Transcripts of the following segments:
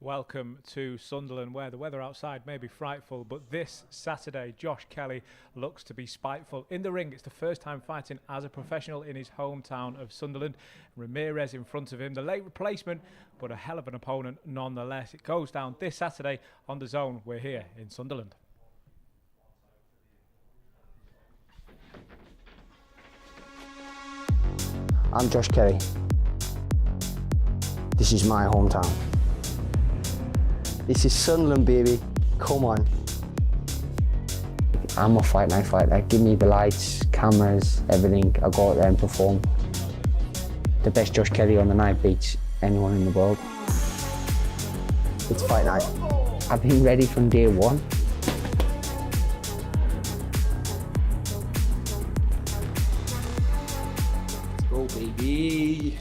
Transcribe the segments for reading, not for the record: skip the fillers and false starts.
Welcome to Sunderland, where the weather outside may be frightful, but this Saturday, Josh Kelly looks to be spiteful. In the ring, it's the first time fighting as a professional in his hometown of Sunderland. Ramirez in front of him, the late replacement, but a hell of an opponent nonetheless. It goes down this Saturday on DAZN. We're here in Sunderland. I'm Josh Kelly. This is my hometown. This is Sunderland, baby. Come on. I'm a fight night fighter. Give me the lights, cameras, everything. I go out there and perform. The best Josh Kelly on the night beats anyone in the world. It's fight night. I've been ready from day one. Let's go, baby.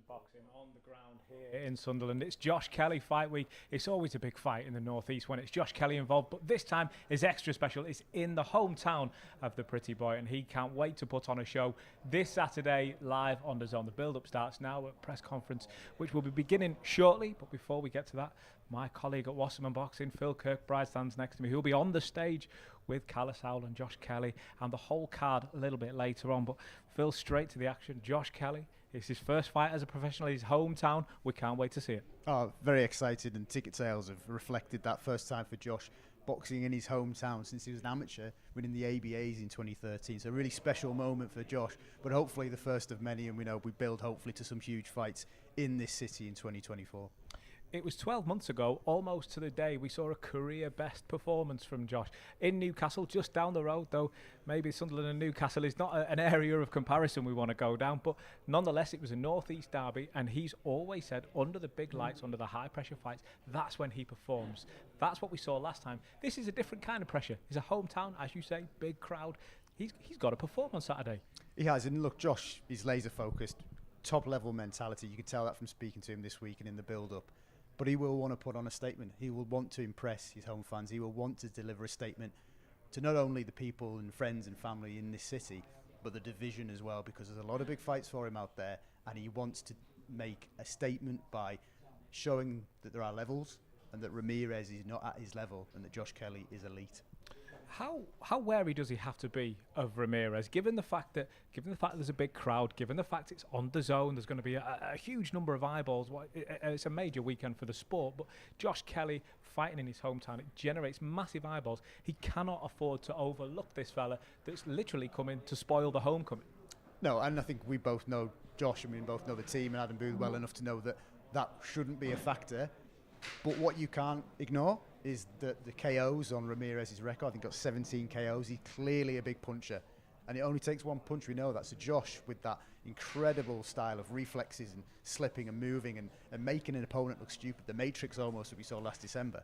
Boxing on the ground here in Sunderland. It's Josh Kelly Fight Week. It's always a big fight in the Northeast when it's Josh Kelly involved, but this time is extra special. It's in the hometown of the pretty boy, and he can't wait to put on a show this Saturday live on DAZN. The build-up starts now at press conference, which will be beginning shortly. But before we get to that, my colleague at Wasserman Boxing, Phil Kirkbride, stands next to me. He'll be on the stage with Callus Howell and Josh Kelly, and the whole card a little bit later on. But Phil, straight to the action. Josh Kelly, it's his first fight as a professional, his hometown. We can't wait to see it. Oh, very excited, and ticket sales have reflected that. First time for Josh boxing in his hometown since he was an amateur, winning the ABAs in 2013. So a really special moment for Josh, but hopefully the first of many, and we know we build hopefully to some huge fights in this city in 2024. It was 12 months ago, almost to the day, we saw a career best performance from Josh in Newcastle, just down the road, though maybe Sunderland and Newcastle is not an area of comparison we want to go down, but nonetheless it was a Northeast derby, and he's always said under the big lights, under the high pressure fights, that's when he performs. That's what we saw last time. This is a different kind of pressure. It's a hometown, as you say, big crowd. He's got to perform on Saturday. He has, and look, Josh is laser focused, top level mentality. You could tell that from speaking to him this week and in the build up. But he will want to put on a statement. He will want to impress his home fans. He will want to deliver a statement to not only the people and friends and family in this city, but the division as well, because there's a lot of big fights for him out there, and he wants to make a statement by showing that there are levels and that Ramirez is not at his level and that Josh Kelly is elite. How wary does he have to be of Ramirez, given the fact that there's a big crowd, given the fact it's on DAZN, there's going to be a huge number of eyeballs. It's a major weekend for the sport, but Josh Kelly fighting in his hometown, it generates massive eyeballs. He cannot afford to overlook this fella that's literally coming to spoil the homecoming. No, and I think we both know Josh, and we both know the team and Adam Booth well enough to know that that shouldn't be a factor. But what you can't ignore is the KOs on Ramirez's record. I think he got 17 KOs. He's clearly a big puncher. And it only takes one punch, we know that. So Josh, with that incredible style of reflexes and slipping and moving and making an opponent look stupid, the Matrix almost that we saw last December,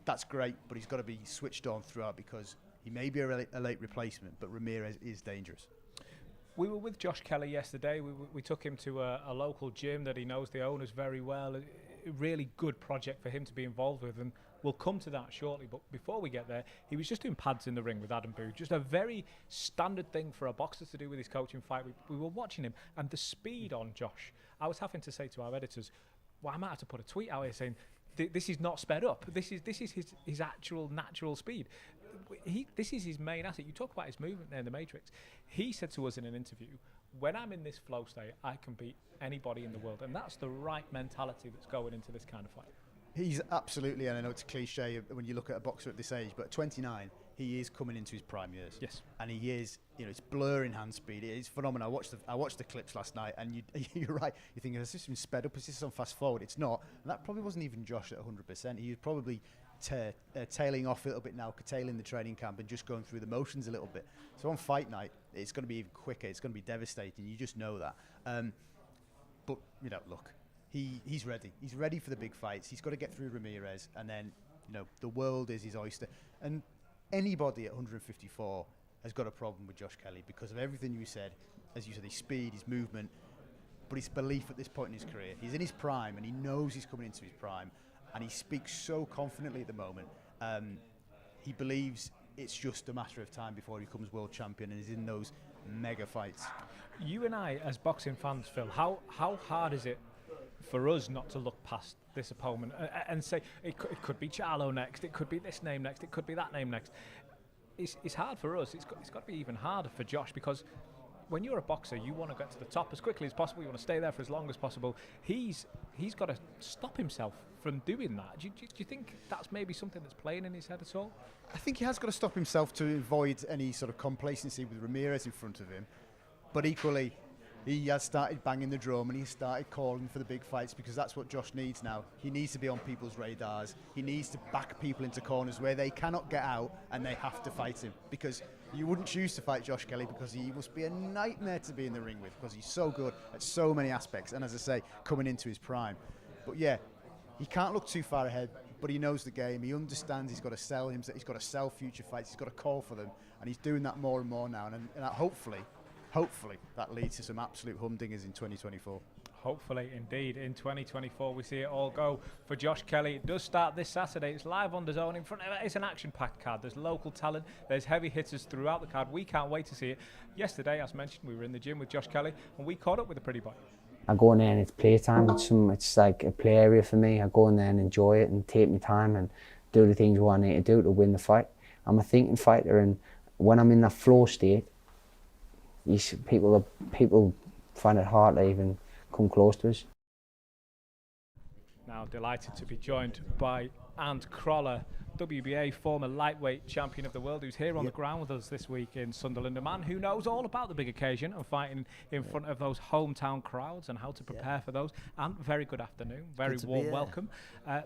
that's great, but he's got to be switched on throughout because he may be a late replacement, but Ramirez is dangerous. We were with Josh Kelly yesterday. We took him to a local gym that he knows the owners very well. A really good project for him to be involved with, and we'll come to that shortly. But before we get there, he was just doing pads in the ring with Adam Booth. Just a very standard thing for a boxer to do with his coaching fight. We were watching him, and the speed on Josh. I was having to say to our editors, well, I might have to put a tweet out here saying, this is not sped up. This is his actual natural speed. This is his main asset. You talk about his movement there in the Matrix. He said to us in an interview, when I'm in this flow state, I can beat anybody in the world. And that's the right mentality that's going into this kind of fight. He's absolutely, and I know it's a cliche when you look at a boxer at this age, but at 29, he is coming into his prime years. Yes. And he is, it's blurring hand speed. It is phenomenal. I watched the clips last night, and you're right. You think, has this been sped up? Is this on fast forward? It's not. And that probably wasn't even Josh at 100%. He was probably tailing off a little bit now, curtailing the training camp and just going through the motions a little bit. So on fight night, it's going to be even quicker. It's going to be devastating. You just know that. But, look, he's ready. He's ready for the big fights. He's got to get through Ramirez, and then, the world is his oyster. And anybody at 154 has got a problem with Josh Kelly because of everything you said. As you said, his speed, his movement, but his belief at this point in his career. He's in his prime, and he knows he's coming into his prime. And he speaks so confidently at the moment. He believes it's just a matter of time before he becomes world champion and is in those mega fights. You and I, as boxing fans, Phil, how hard is it for us not to look past this opponent and say it could be Charlo next, it could be this name next, it could be that name next. It's hard for us. It's got to be even harder for Josh, because when you're a boxer, you want to get to the top as quickly as possible. You want to stay there for as long as possible. He's got to stop himself from doing that. Do you think that's maybe something that's playing in his head at all? I think he has got to stop himself to avoid any sort of complacency with Ramirez in front of him. But equally, he has started banging the drum and he started calling for the big fights, because that's what Josh needs now. He needs to be on people's radars. He needs to back people into corners where they cannot get out and they have to fight him. Because you wouldn't choose to fight Josh Kelly, because he must be a nightmare to be in the ring with, because he's so good at so many aspects. And as I say, coming into his prime. But yeah, he can't look too far ahead, but he knows the game. He understands he's got to sell him. He's got to sell future fights. He's got to call for them. And he's doing that more and more now. And hopefully that leads to some absolute humdingers in 2024. Hopefully, indeed. In 2024, we see it all go for Josh Kelly. It does start this Saturday. It's live on DAZN. In front of it, it's an action-packed card. There's local talent. There's heavy hitters throughout the card. We can't wait to see it. Yesterday, as mentioned, we were in the gym with Josh Kelly, and we caught up with the pretty boy. I go in there and it's playtime. It's like a play area for me. I go in there and enjoy it and take my time and do the things what I need to do to win the fight. I'm a thinking fighter, and when I'm in that flow state, people find it hard to even come close to us. Now delighted to be joined by Ant Crawler, WBA former lightweight champion of the world, who's here on the ground with us this week in Sunderland. A man who knows all about the big occasion and fighting in front of those hometown crowds and how to prepare for those. And very good afternoon, very warm welcome.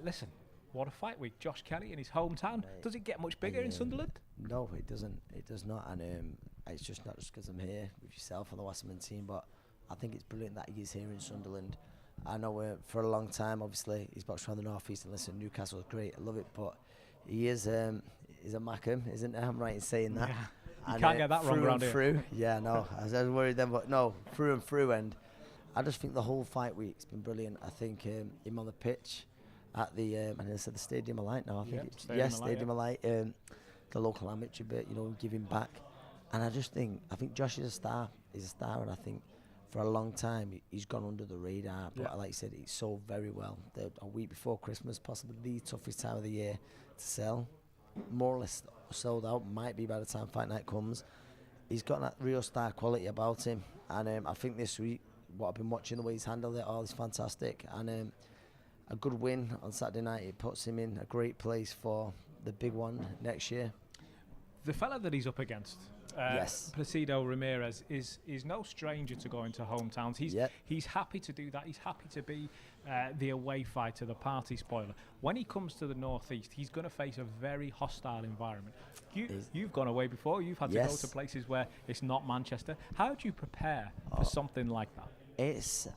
Listen, what a fight week. Josh Kelly in his hometown. Does it get much bigger in Sunderland? No, it doesn't. It does not. And it's just not just because I'm here with yourself and the Wasserman team, but I think it's brilliant that he is here in Sunderland. I know for a long time, obviously, he's boxed around the North East, and listen, Newcastle's great, I love it, but he is he's a Mackham, isn't he? I'm right in saying that. Yeah. You can't get that wrong around here. Yeah, no, I was worried then, but no, through and through, and I just think the whole fight week's been brilliant. I think him on the pitch at the, I said the Stadium of Light now, I think Stadium of Light, the local amateur bit, giving back. And I think Josh is a star. He's a star, and I think for a long time he's gone under the radar. But like I said, he sold very well. A week before Christmas, possibly the toughest time of the year to sell. More or less sold out, might be by the time fight night comes. He's got that real star quality about him. And I think this week, what I've been watching, the way he's handled it all is fantastic. And a good win on Saturday night, it puts him in a great place for the big one next year. The fella that he's up against, Placido Ramirez, is no stranger to going to hometowns. He's happy to do that. He's happy to be the away fighter, the party spoiler. When he comes to the Northeast, he's going to face a very hostile environment. You've gone away before. You've had to go to places where it's not Manchester. How do you prepare for something like that?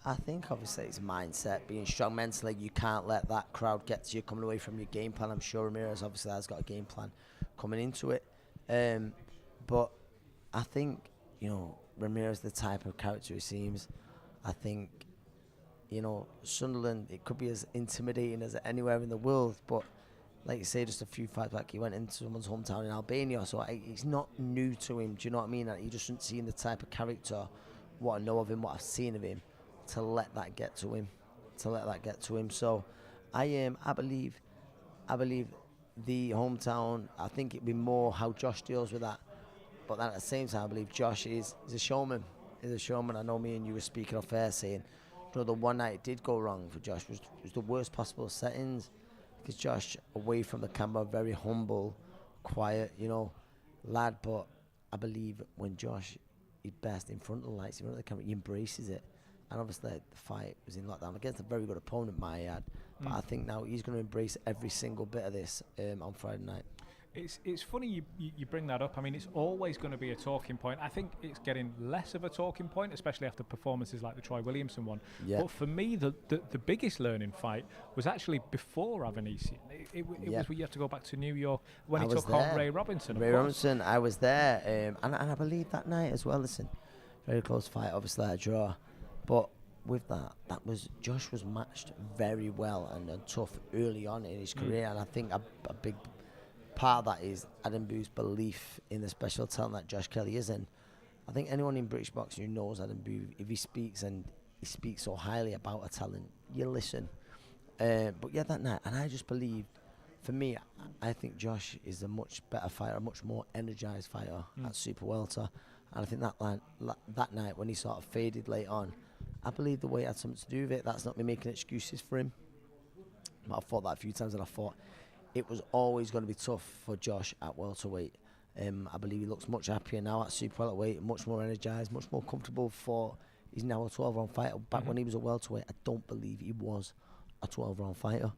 I think obviously it's mindset, being strong mentally. You can't let that crowd get to you coming away from your game plan. I'm sure Ramirez obviously has got a game plan coming into it. But I think, Ramirez the type of character he seems. I think, Sunderland, it could be as intimidating as anywhere in the world, but like you say, just a few fights back, he went into someone's hometown in Albania, so it's not new to him, do you know what I mean? He just shouldn't see the type of character, what I know of him, what I've seen of him, to let that get to him. So I believe the hometown, I think it'd be more how Josh deals with that. But then at the same time, I believe Josh is a showman. I know me and you were speaking off air saying, the one night it did go wrong for Josh was the worst possible settings. Because Josh, away from the camera, very humble, quiet, lad. But I believe when Josh is best in front of the lights, in front of the camera, he embraces it. And obviously the fight was in lockdown against a very good opponent, Mayad. But I think now he's going to embrace every single bit of this on Friday night. It's funny you bring that up. I mean, it's always going to be a talking point. I think it's getting less of a talking point, especially after performances like the Troy Williamson one. But for me, the biggest learning fight was actually before Avanesian. It was when you have to go back to New York when he took on Ray Robinson. Robinson, I was there. And I believe that night as well, listen, very close fight, obviously a draw. But with that was Josh was matched very well and tough early on in his career. And I think a big part of that is Adam Boo's belief in the special talent that Josh Kelly is in. I think anyone in British boxing who knows Adam Boo, if he speaks and he speaks so highly about a talent, you listen. But yeah, that night, and I just believed, for me, I think Josh is a much better fighter, a much more energised fighter at super welter. And I think that night when he sort of faded late on, I believe the weight had something to do with it. That's not me making excuses for him. But I've thought that a few times, and I thought it was always going to be tough for Josh at welterweight. I believe he looks much happier now at super welterweight, much more energised, much more comfortable for. He's now a 12-round fighter. Back when he was a welterweight, I don't believe he was a 12-round fighter.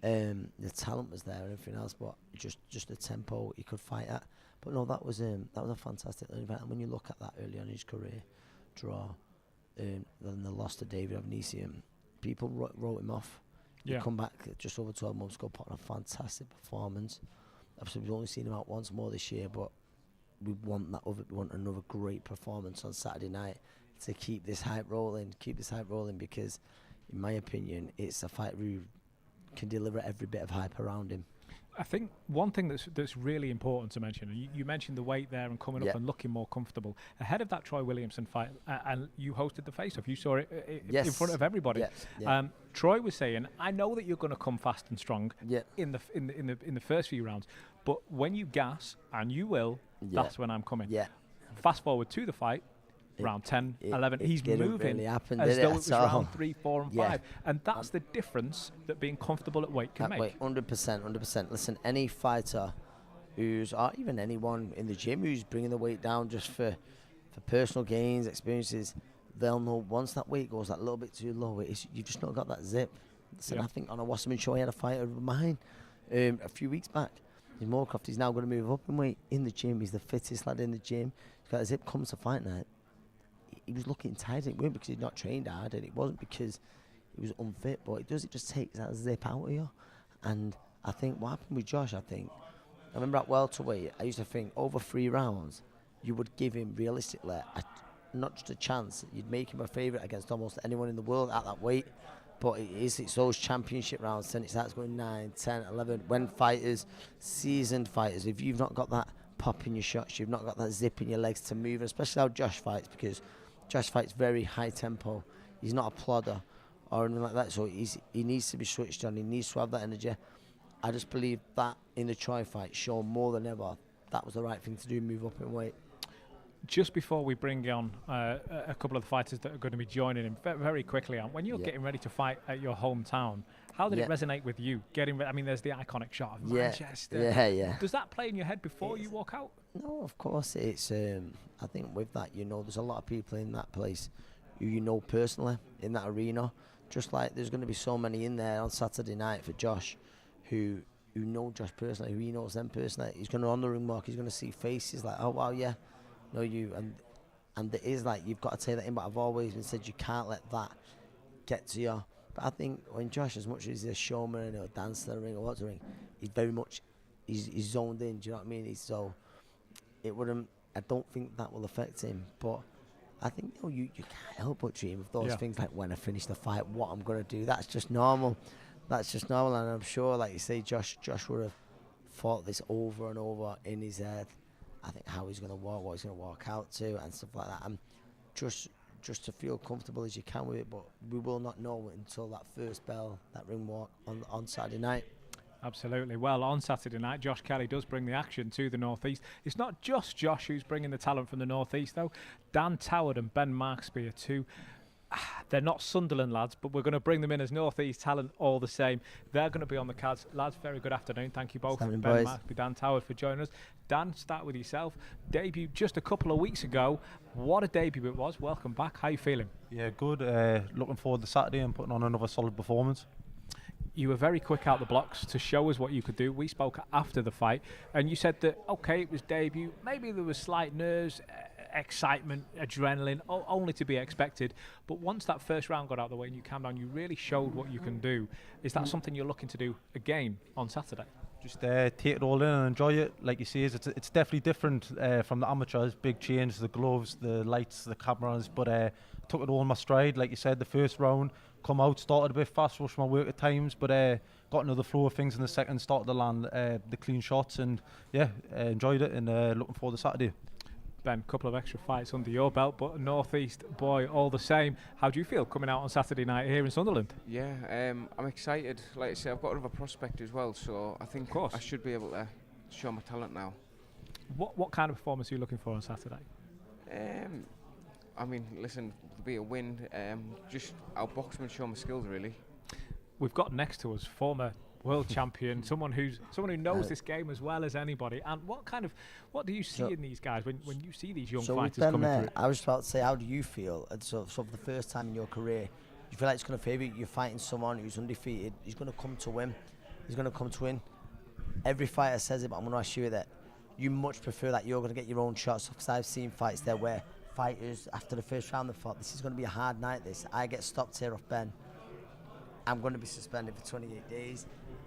The talent was there and everything else, but just the tempo he could fight at. But no, that was a fantastic event. And when you look at that early on in his career, draw, then the loss to David Avnisian, people wrote him off. He come back just over 12 months ago, put on a fantastic performance. Obviously, we've only seen him out once more this year, but we want another great performance on Saturday night to keep this hype rolling, because, in my opinion, it's a fighter who can deliver every bit of hype around him. I think one thing that's really important to mention, and you mentioned the weight there and coming up and looking more comfortable. Ahead of that Troy Williamson fight, and you hosted the face-off, you saw it in front of everybody. Troy was saying, I know that you're going to come fast and strong in the first few rounds, but when you gas, and you will, that's when I'm coming. Fast forward to the fight, round 10, 11, he's moving really happen, as though it was so round 3, 4 and 5. And that's the difference that being comfortable at weight can make. 100%. Listen, any fighter or even anyone in the gym who's bringing the weight down just for personal gains, experiences, they'll know once that weight goes that little bit too low, you've just not got that zip. Listen, I think on a Wasserman show, I had a fighter of mine a few weeks back. In Moorcroft, he's now going to move up in weight in the gym. He's the fittest lad in the gym. He's got a zip, comes to fight night. He was looking tired. It wasn't because he'd not trained hard, and it wasn't because he was unfit, but it just takes that zip out of you. And I think what happened with Josh, I remember at welterweight, I used to think over 3 rounds, you would give him realistically not just a chance, you'd make him a favourite against almost anyone in the world at that weight. But it's those championship rounds, then it starts going 9, 10, 11. When seasoned fighters, if you've not got that pop in your shots, you've not got that zip in your legs to move, especially how Josh fights, because Josh fights very high tempo. He's not a plodder or anything like that, so he needs to be switched on. He needs to have that energy. I just believe that in the Troy fight, shown more than ever, that was the right thing to do, move up in weight. Just before we bring on a couple of the fighters that are going to be joining him, very quickly, when you're getting ready to fight at your hometown, how did it resonate with you? There's the iconic shot of Manchester. Does that play in your head before you walk out? No, of course. It's I think with that, there's a lot of people in that place who you know personally in that arena. Just like there's going to be so many in there on Saturday night for Josh who know Josh personally, who he knows them personally. He's going to on the ring walk, he's going to see faces like, oh wow, yeah, know you, and it is like you've got to take that in. But I've always been said you can't let that get to you. But I think when Josh, as much as he's a showman and he'll dance to the ring or what's the ring, he's very much he's zoned in. Do you know what I mean? I don't think that will affect him. But I think you can't help but dream of those things like when I finish the fight, what I'm going to do. That's just normal. And I'm sure, like you say, Josh would have thought this over and over in his head. I think how he's going to walk, what he's going to walk out to, and stuff like that. And just to feel comfortable as you can with it, but we will not know until that first bell, that ring walk on Saturday night. Absolutely. Well, on Saturday night, Josh Kelly does bring the action to the North East. It's not just Josh who's bringing the talent from the North East, though. Dan Toward and Ben Marksby are two. They're not Sunderland lads, but we're going to bring them in as North East talent all the same. They're going to be on the cards. Lads, very good afternoon. Thank you both, Ben Marksby, Dan Toward, for joining us. Dan, start with yourself. Debut just a couple of weeks ago. What a debut it was. Welcome back. How are you feeling? Yeah, good. Looking forward to Saturday and putting on another solid performance. You were very quick out the blocks to show us what you could do. We spoke after the fight, and you said that, okay, it was debut. Maybe there was slight nerves, excitement, adrenaline, only to be expected. But once that first round got out of the way and you calmed down, you really showed what you can do. Is that something you're looking to do again on Saturday? Just take it all in and enjoy it. Like you say, it's definitely different from the amateurs. Big change, the gloves, the lights, the cameras. But took it all in my stride. Like you said, the first round, come out, started a bit fast, rushed my work at times, but got into the flow of things in the second, started to land the clean shots, and enjoyed it, and looking forward to Saturday. Ben, a couple of extra fights under your belt, but a Northeast boy all the same. How do you feel coming out on Saturday night here in Sunderland? Yeah, I'm excited. Like I say, I've got another prospect as well, so I think I should be able to show my talent now. What kind of performance are you looking for on Saturday? I mean, listen, to be a win, just outbox and show my skills, really. We've got next to us former world champion, someone who knows this game as well as anybody. And what do you see in these guys when you see these young fighters coming through? I was about to say, how do you feel? And so for the first time in your career, you feel like it's going to favour you? You're fighting someone who's undefeated. He's going to come to win. He's going to come to win. Every fighter says it, but I'm going to ask you that you much prefer that you're going to get your own shots. Because I've seen fights there where fighters, after the first round, they thought, this is going to be a hard night, this. I get stopped here off Ben. I'm going to be suspended for 28 days.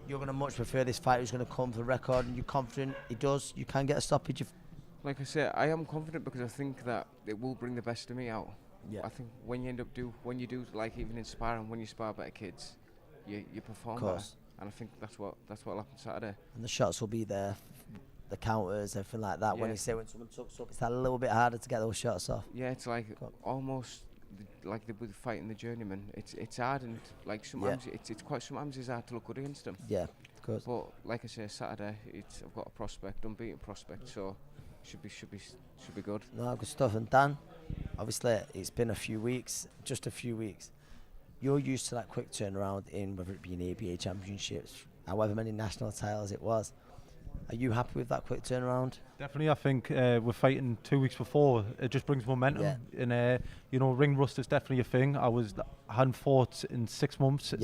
You're going to much prefer this fighter who's going to come for the record, and you're confident he does. You can get a stoppage. Like I said, I am confident because I think that it will bring the best of me out. Yeah. I think when you like even in sparring, when you spar better kids, you perform better. And I think that's what will happen Saturday. And the shots will be there, the counters, everything like that. When you say when someone tucks up, it's a little bit harder to get those shots off. Yeah, it's like almost like with fighting the journeyman. It's hard, and like sometimes sometimes it's hard to look good against them. Yeah, of course. But like I say, Saturday, I've got a prospect, unbeaten prospect, so should be good. No, good stuff. And Dan, obviously it's been just a few weeks. You're used to that quick turnaround in whether it be in ABA championships, however many national titles it was. Are you happy with that quick turnaround? Definitely, I think we're fighting 2 weeks before. It just brings momentum. Yeah. And ring rust is definitely a thing. I hadn't fought in 6 months.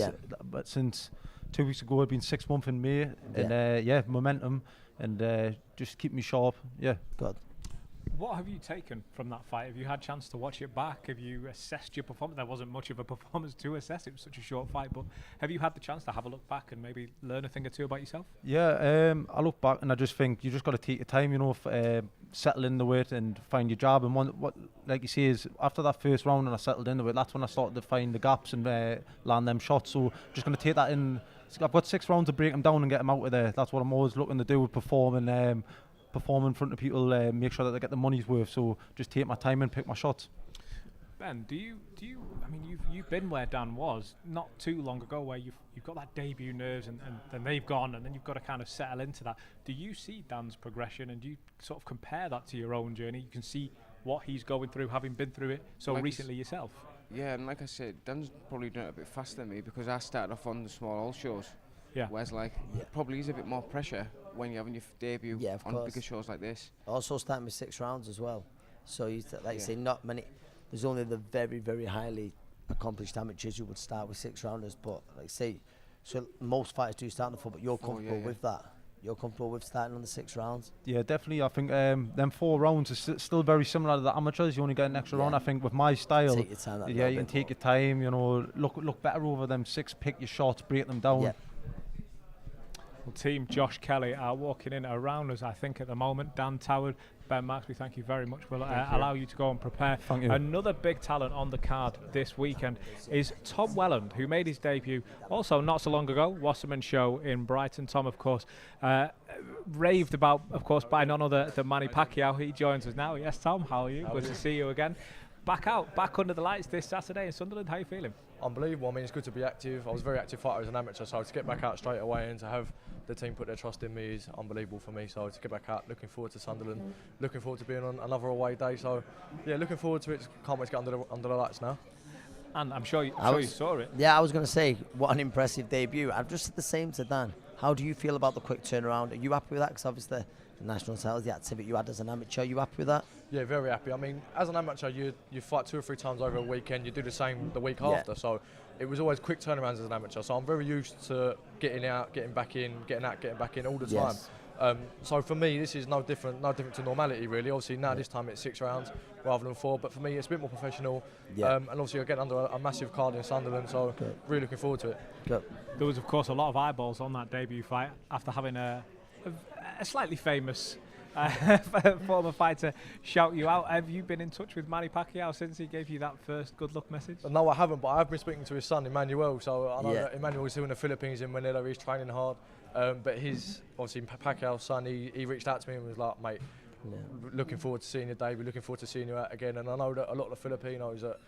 But since 2 weeks ago, I've been 6 months in May. And momentum and just keep me sharp. Yeah. Good. What have you taken from that fight? Have you had a chance to watch it back? Have you assessed your performance? There wasn't much of a performance to assess. It was such a short fight. But have you had the chance to have a look back and maybe learn a thing or two about yourself? Yeah, I look back and I just think you just got to take your time, settle into it and find your job. And what like you say is after that first round and I settled into it, that's when I started to find the gaps and land them shots. So just going to take that in. I've got 6 rounds to break them down and get them out of there. That's what I'm always looking to do with performing in front of people, make sure that they get the money's worth. So just take my time and pick my shots. Ben, do you? I mean, you've been where Dan was not too long ago, where you've got that debut nerves, and then they've gone, and then you've got to kind of settle into that. Do you see Dan's progression, and do you sort of compare that to your own journey? You can see what he's going through, having been through it so recently yourself. Yeah, and like I said, Dan's probably done it a bit faster than me because I started off on the small hall shows. Yeah. Whereas probably is a bit more pressure when you're having your debut on bigger shows like this. Also starting with 6 rounds as well. So you say not many. There's only the very, very highly accomplished amateurs who would start with 6 rounders. But like say, so most fighters do start on the 4, but you're comfortable with that. You're comfortable with starting on the 6 rounds. Yeah, definitely. I think them 4 rounds is still very similar to the amateurs. You only get an extra round. I think with my style, take your time, you can take your time. Look better over them 6. Pick your shots, break them down. Yeah. Well, Team Josh Kelly are walking in around us, I think, at the moment. Dan Toward, Ben Maxby, thank you very much. We'll allow you to go and prepare. Thank you. Another big talent on the card this weekend is Tom Welland, who made his debut also not so long ago, Wasserman Show in Brighton. Tom, of course, raved about, of course, by none other than Manny Pacquiao. He joins us now. Yes, Tom, how are you? Good to see you again. Back under the lights this Saturday in Sunderland. How are you feeling? Unbelievable. I mean, it's good to be active. I was a very active fighter as an amateur, so to get back out straight away and to have the team put their trust in me is unbelievable for me. So to get back out, looking forward to Sunderland, looking forward to being on another away day. So yeah, looking forward to it. Can't wait to get under the lights now. And I'm sure you saw it. Yeah, I was going to say, what an impressive debut. I've just said the same to Dan. How do you feel about the quick turnaround? Are you happy with that? Because obviously the national titles, the activity you had as an amateur, are you happy with that? Yeah, very happy. I mean, as an amateur, you fight 2 or 3 times over a weekend. You do the same the week after. So it was always quick turnarounds as an amateur. So I'm very used to getting out, getting back in, getting out, getting back in all the time. So for me, this is no different to normality, really. Obviously now this time it's 6 rounds rather than 4, but for me it's a bit more professional. And obviously I get under a massive card in Sunderland, so really looking forward to it. There was, of course, a lot of eyeballs on that debut fight after having a slightly famous former fighter shout you out. Have you been in touch with Manny Pacquiao since he gave you that first good luck message? No, I haven't, but I've been speaking to his son, Emmanuel. So I know that Emmanuel's still in the Philippines in Manila. He's training hard. But his, obviously, Pacquiao's son, he reached out to me and was like, mate, Looking forward to seeing you, David. Looking forward to seeing you out again. And I know that a lot of the Filipinos that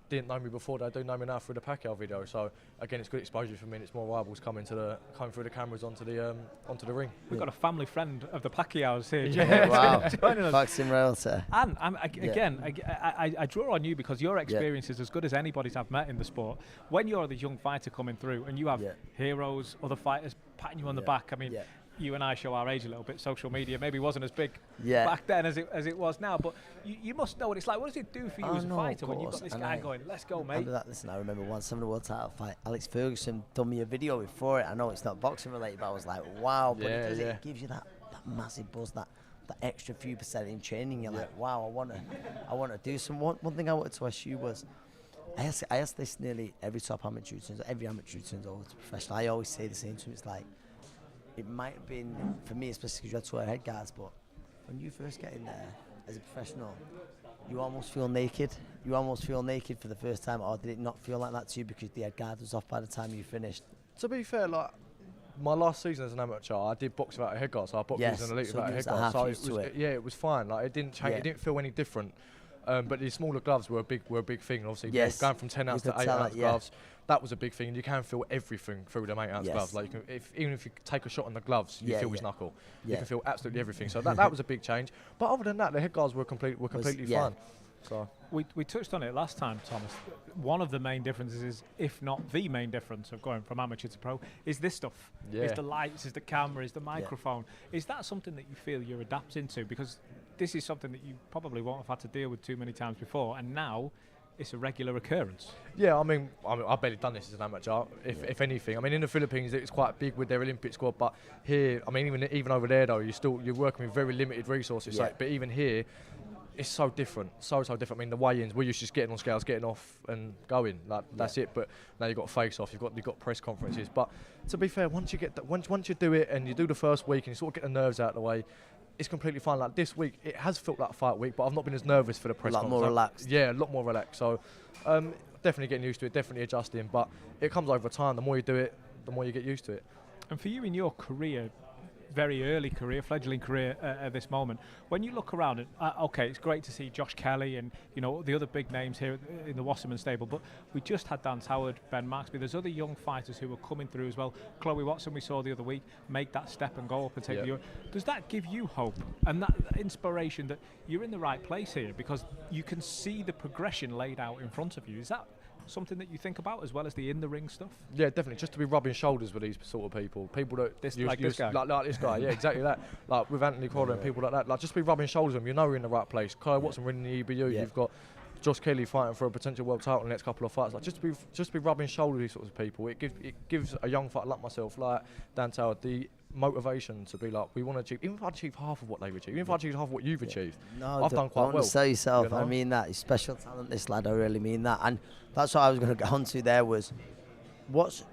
didn't know me before, they do know me now through the Pacquiao video. So again, it's good exposure for me. And it's more rivals coming through the cameras onto the ring. We've got a family friend of the Pacquiaos here. Yeah, wow. Joining us. Boxing royalty. And I draw on you because your experience is as good as anybody's I've met in the sport. When you're the young fighter coming through and you have heroes, other fighters patting you on the back. I mean, you and I show our age a little bit. Social media maybe wasn't as big back then as it was now. But you must know what it's like. What does it do for you as a fighter when you've got this guy going, let's go, mate? Listen, I remember once having a world title fight. Alex Ferguson done me a video before it. I know it's not boxing related, but I was like, wow. But it gives you that massive buzz, that extra few percent in training. You're like, wow, I want to do some. One thing I wanted to ask you was, I ask this nearly every top amateur turns, every amateur turns over to professional. I always say the same to him. It's like, it might have been, for me especially because you had to wear head guards, but when you first get in there as a professional, you almost feel naked. You almost feel naked for the first time, or did it not feel like that to you because the head guard was off by the time you finished? To be fair, like, my last season as an amateur, I did box without a head guard, so I boxed as an elite without a head guard. So it was fine. Like, it didn't change. It didn't feel any different. But the smaller gloves were a big thing. Obviously, going from 10 ounce to 8 ounce gloves, that was a big thing. And you can feel everything through them 8 ounce gloves. Like, even if you take a shot on the gloves, you feel his knuckle. You can feel absolutely everything. So that was a big change. But other than that, the head guards were completely fine. So we touched on it last time, Thomas. One of the main differences is, if not the main difference of going from amateur to pro, is this stuff. Is the lights, is the camera, is the microphone. Is that something that you feel you're adapting to? Because this is something that you probably won't have had to deal with too many times before, and now it's a regular occurrence. Yeah, I mean, I've barely done this as an amateur, if anything. I mean, in the Philippines, it's quite big with their Olympic squad, but here, I mean, even over there, though, you're working with very limited resources. So, but even here, it's so different, so different. I mean, the weigh-ins, we're used to just getting on scales, getting off and going. Like, that's it. But now you've got face-off, you've got press conferences. But to be fair, once you do it and you do the first week and you sort of get the nerves out of the way, it's completely fine. Like, this week, it has felt like fight week, but I've not been as nervous for the press conference. A lot more relaxed. Yeah, a lot more relaxed. So definitely getting used to it, definitely adjusting. But it comes over time. The more you do it, the more you get used to it. And for you in your career, very early career, fledgling career at this moment, when you look around, and okay, it's great to see Josh Kelly and the other big names here in the Wasserman stable, but we just had Dan Howard, Ben Maxby. There's other young fighters who are coming through as well. Chloe Watson, we saw the other week, make that step and go up and take the. Does that give you hope and that inspiration that you're in the right place here, because you can see the progression laid out in front of you? Is that something that you think about as well as the in-the-ring stuff? Yeah, definitely. Just to be rubbing shoulders with these sort of people that this guy, like this guy. Yeah, exactly that. Like with Anthony Corder and people like that. Like, just be rubbing shoulders with them. You know you're in the right place. Chloe Watson winning the EBU. You've got Josh Kelly fighting for a potential world title in the next couple of fights. Like, just be rubbing shoulders with these sorts of people. It gives a young fighter like myself, like Dan Howard, the motivation to be like, we want to achieve. Even if I achieve half of what they've achieved, even if I achieve half of what you've achieved, I've done quite well. Don't sell yourself. I mean that. He's special talent, this lad. I really mean that. And that's what I was going to get onto there was,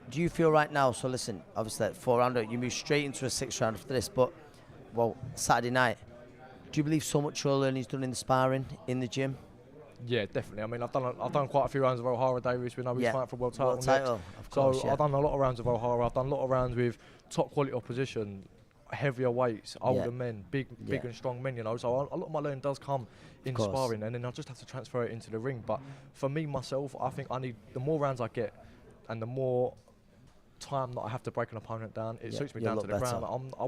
do you feel right now? So listen, obviously at 4-rounder, you move straight into a 6th round after this, but Saturday night, do you believe so much your learning's done in the sparring, in the gym? Yeah, definitely. I mean, I've done quite a few rounds of O'Hara Davis. We know he's fighting for a world title. Of course, so I've done a lot of rounds of O'Hara. I've done a lot of rounds with top quality opposition, heavier weights, older men, big and strong men. So a lot of my learning does come in sparring, and then I just have to transfer it into the ring. But for me myself, I think I need the more rounds I get, and the more time that I have to break an opponent down, it suits me down to the ground. I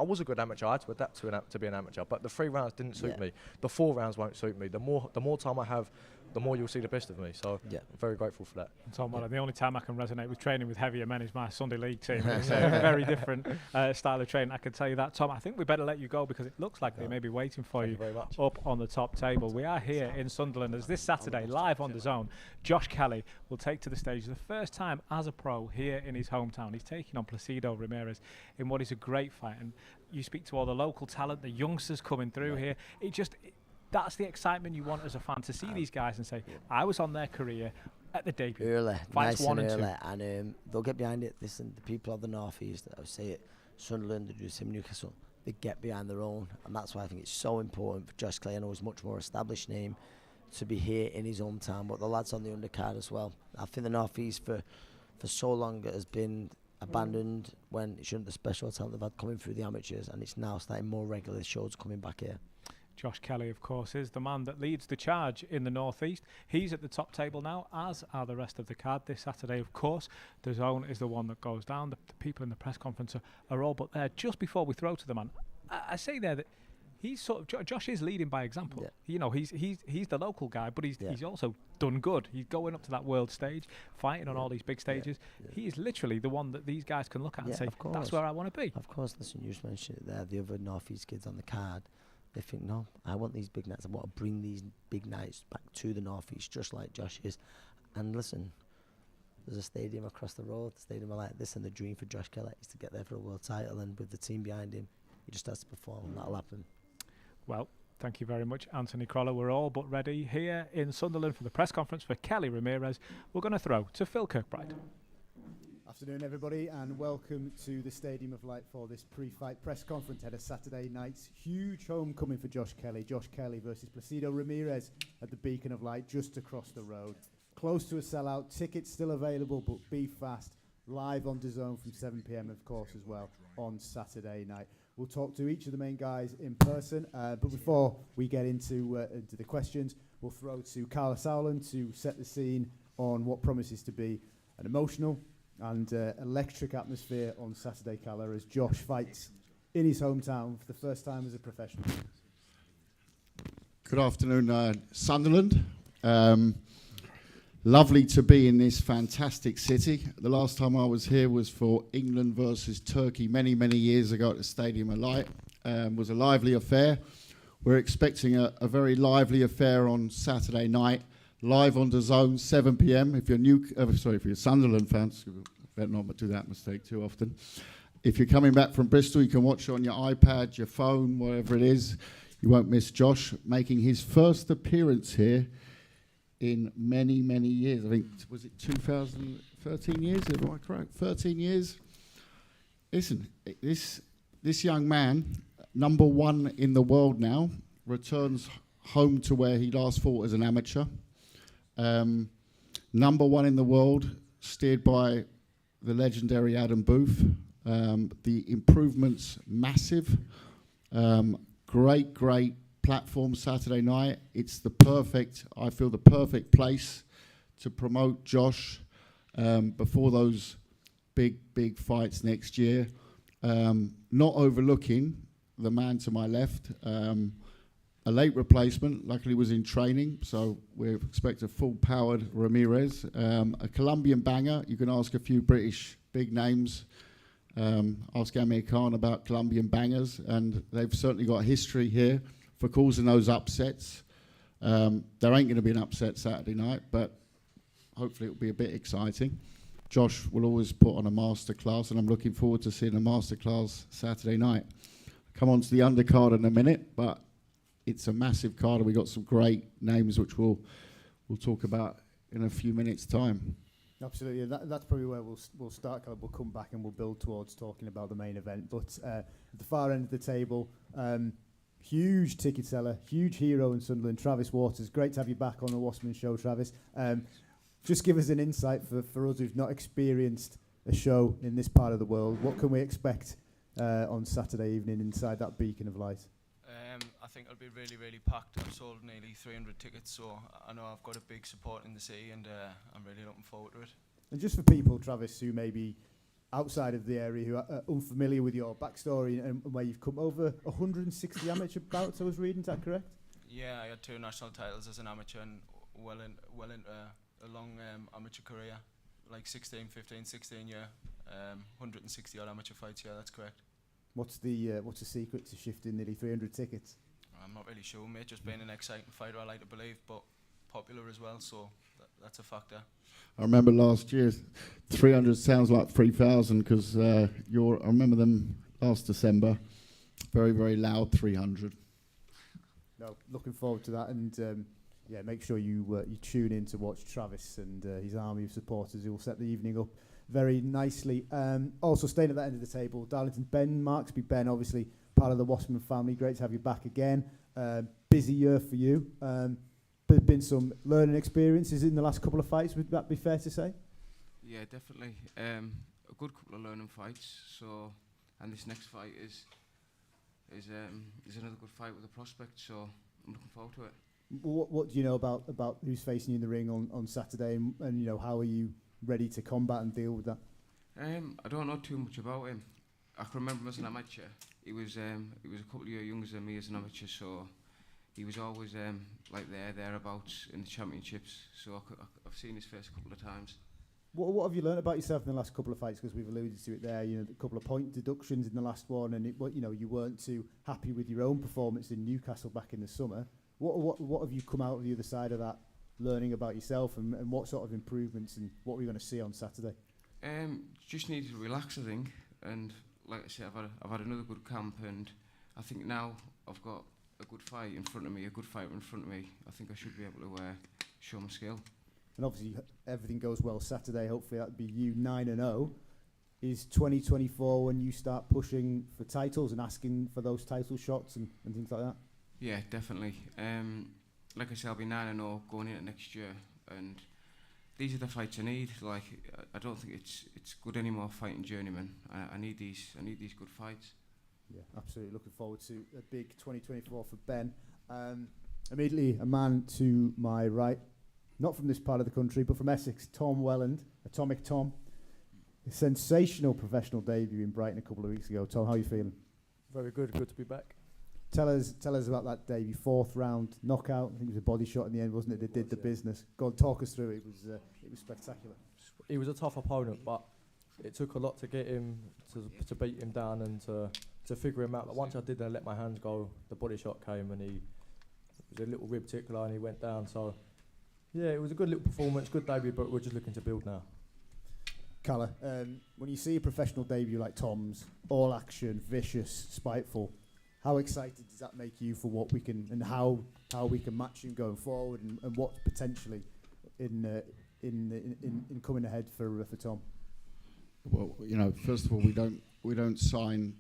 was a good amateur. I had to adapt to be an amateur, but the 3 rounds didn't suit me. The 4 rounds won't suit me. The more time I have, the more you'll see the best of me. So I'm very grateful for that. Tom, the only time I can resonate with training with heavier men is my Sunday League team. It's a very different style of training, I can tell you that. Tom, I think we better let you go because it looks like they may be waiting for you up on the top table. We are here in Sunderland as this Saturday, live on DAZN, Josh Kelly will take to the stage the first time as a pro here in his hometown. He's taking on Placido Ramirez in what is a great fight. And you speak to all the local talent, the youngsters coming through here. That's the excitement you want as a fan, to see these guys and say, I was on their career at the debut. Early, fights nice 1 and and early. 2. And they'll get behind it. Listen, the people of the North East, I would say it, Sunderland, they do the same, Newcastle, they get behind their own. And that's why I think it's so important for Josh Clay, I know he's a much more established name, to be here in his hometown. But the lads on the undercard as well. I think the North East for so long has been abandoned when it shouldn't. The special talent they've had coming through the amateurs, and it's now starting more regular shows coming back here. Josh Kelly, of course, is the man that leads the charge in the Northeast. He's at the top table now, as are the rest of the card. This Saturday, of course, DAZN is the one that goes down. The people in the press conference are all but there. Just before we throw to the man, I say there that he's sort of Josh is leading by example. Yeah. You know, he's the local guy, but he's also done good. He's going up to that world stage, fighting on all these big stages. He is literally the one that these guys can look at and say, that's where I want to be. Of course, listen, you just mentioned it there. The other Northeast kids on the card, they think, no, I want these big nights. I want to bring these big nights back to the Northeast, just like Josh is. And listen, there's a stadium across the road, a stadium like this, and the dream for Josh Kelly is to get there for a world title. And with the team behind him, he just has to perform, and that'll happen. Well, thank you very much, Anthony Crolla. We're all but ready here in Sunderland for the press conference for Kelly Ramirez. We're going to throw to Phil Kirkbride. Afternoon, everybody, and welcome to the Stadium of Light for this pre-fight press conference ahead of Saturday night's huge homecoming for Josh Kelly. Josh Kelly versus Placido Ramirez at the Beacon of Light just across the road. Close to a sellout, tickets still available, but be fast. Live on DAZN from 7 p.m, of course, as well, on Saturday night. We'll talk to each of the main guys in person, but before we get into the questions, we'll throw to Carla Sowland to set the scene on what promises to be an emotional and electric atmosphere on Saturday, Carla, as Josh fights in his hometown for the first time as a professional. Good afternoon, Sunderland. Lovely to be in this fantastic city. The last time I was here was for England versus Turkey many, many years ago at the Stadium of Light. Was a lively affair. We're expecting a very lively affair on Saturday night, live on DAZN, 7 p.m. If you're Sunderland fans, better not do that mistake too often. If you're coming back from Bristol, you can watch it on your iPad, your phone, whatever it is. You won't miss Josh making his first appearance here in many, many years. I think, was it 2013 years? Am I correct? 13 years? Listen, this young man, number one in the world now, returns home to where he last fought as an amateur. Number one in the world, steered by the legendary Adam Booth. The improvements massive. Great platform Saturday night. It's I feel the perfect place to promote Josh before those big fights next year. Not overlooking the man to my left, a late replacement, luckily was in training, so we expect a full-powered Ramirez. A Colombian banger. You can ask a few British big names. Ask Amir Khan about Colombian bangers, and they've certainly got history here for causing those upsets. There ain't going to be an upset Saturday night, but hopefully it'll be a bit exciting. Josh will always put on a masterclass, and I'm looking forward to seeing a masterclass Saturday night. Come on to the undercard in a minute, but it's a massive card, and we've got some great names which we'll talk about in a few minutes' time. Absolutely, that's probably where we'll start. We'll come back and we'll build towards talking about the main event. But at the far end of the table, huge ticket seller, huge hero in Sunderland, Travis Waters. Great to have you back on the Wasserman Show, Travis. Just give us an insight for us who've not experienced a show in this part of the world. What can we expect on Saturday evening inside that beacon of light? I think it'll be really, really packed. I've sold nearly 300 tickets, so I know I've got a big support in the city, and I'm really looking forward to it. And just for people, Travis, who may be outside of the area, who are unfamiliar with your backstory and where you've come over 160 amateur bouts, I was reading, is that correct? Yeah, I had 2 national titles as an amateur and well into a long amateur career, like 16 year, 160 odd amateur fights. Yeah, that's correct. What's the secret to shifting nearly 300 tickets? I'm not really sure, mate. Just being an exciting fighter, I like to believe, but popular as well, so that's a factor. I remember last year, 300 sounds like 3,000 because I remember them last December. Very, very loud 300. No, looking forward to that, and make sure you tune in to watch Travis and his army of supporters who will set the evening up very nicely. Also staying at that end of the table, Darlington Ben Marksby. Ben, obviously part of the Wasserman family. Great to have you back again. Busy year for you. There's been some learning experiences in the last couple of fights. Would that be fair to say? Yeah, definitely. A good couple of learning fights. And this next fight is is another good fight with a prospect. So I'm looking forward to it. What do you know about who's facing you in the ring on Saturday, and how are you ready to combat and deal with that? I don't know too much about him. I can remember him as an amateur. He was a couple of years younger than me as an amateur, so he was always thereabouts in the championships. So I've seen his face a couple of times. What have you learned about yourself in the last couple of fights? Because we've alluded to it there. A couple of point deductions in the last one, and you weren't too happy with your own performance in Newcastle back in the summer. What have you come out of the other side of that, learning about yourself, and what sort of improvements, and what we're going to see on Saturday? Just needed to relax, I think, and like I said, I've had another good camp, and I think now I've got a good fight in front of me, a good fighter in front of me. I think I should be able to show my skill. And obviously, everything goes well Saturday. Hopefully, that'd be you 9-0. Is 2024 when you start pushing for titles and asking for those title shots and things like that? Yeah, definitely. Like I said, I'll be 9-0 going into next year, and these are the fights I need. Like, I don't think it's good anymore fighting journeyman. I need these good fights. Yeah, absolutely. Looking forward to a big 2024 for Ben. Immediately, a man to my right, not from this part of the country, but from Essex, Tom Welland, Atomic Tom. A sensational professional debut in Brighton a couple of weeks ago. Tom, how are you feeling? Very good. Good to be back. Tell us about that debut. 4th round knockout. I think it was a body shot in the end, wasn't it? They did the business. Go on, talk us through it. It was spectacular. He was a tough opponent, but it took a lot to get him to beat him down and to figure him out. Like once I did let my hands go, the body shot came and it was a little rib tickler and he went down. So yeah, it was a good little performance, good debut, but we're just looking to build now. Calla, when you see a professional debut like Tom's, all action, vicious, spiteful, how excited does that make you for what we can and how we can match him going forward, and what's potentially in coming ahead for Tom? Well, first of all, we don't sign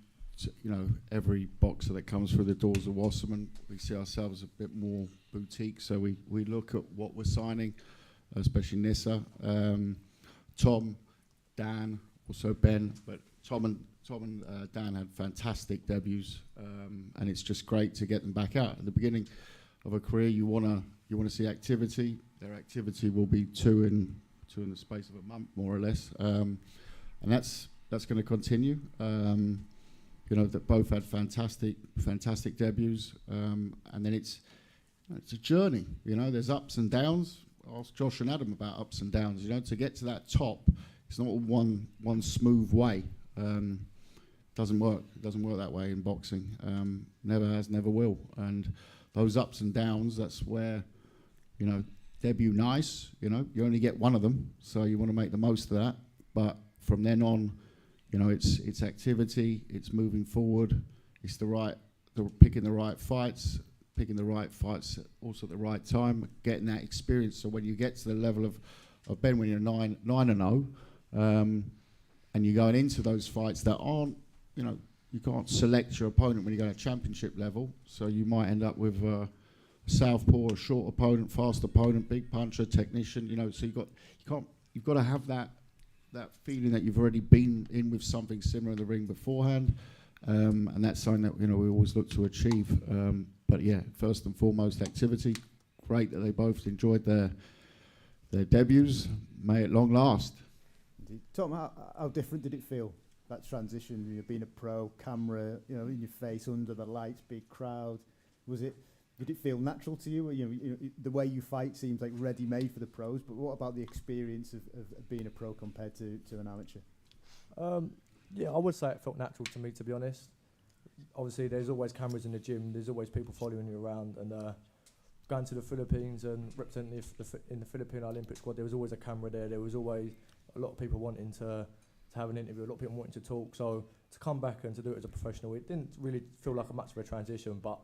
every boxer that comes through the doors of Wasserman. We see ourselves a bit more boutique, so we look at what we're signing, especially Nissa, Tom, Dan, also Ben, but Tom and Dan had fantastic debuts, and it's just great to get them back out. At the beginning of a career, you wanna see activity. Their activity will be two in the space of a month, more or less, and that's going to continue. That both had fantastic debuts, and then it's a journey. There's ups and downs. Ask Josh and Adam about ups and downs. To get to that top, it's not one smooth way. Doesn't work. It doesn't work that way in boxing. Never has, never will. And those ups and downs, that's where, debut nice. You only get one of them, so you want to make the most of that. But from then on, it's activity, it's moving forward, it's picking the right fights also at the right time, getting that experience. So when you get to the level of Ben, when you're 9-0, and you're going into those fights that aren't, you can't select your opponent when you go to championship level. So you might end up with a southpaw, a short opponent, fast opponent, big puncher, technician. So you've got to have that feeling that you've already been in with something similar in the ring beforehand, and that's something that we always look to achieve. But yeah, first and foremost, activity. Great that they both enjoyed their debuts. May it long last. Indeed. Tom, how different did it feel, that transition? Being a pro, camera, in your face, under the lights, big crowd. Did it feel natural to you? The way you fight seems like ready-made for the pros, but what about the experience of being a pro compared to an amateur? Yeah, I would say it felt natural to me, to be honest. Obviously, there's always cameras in the gym. There's always people following you around. And going to the Philippines and representing in the Philippine Olympic squad, there was always a camera there. There was always a lot of people wanting to have an interview, a lot of people wanting to talk. So to come back and to do it as a professional, it didn't really feel like much of a transition, but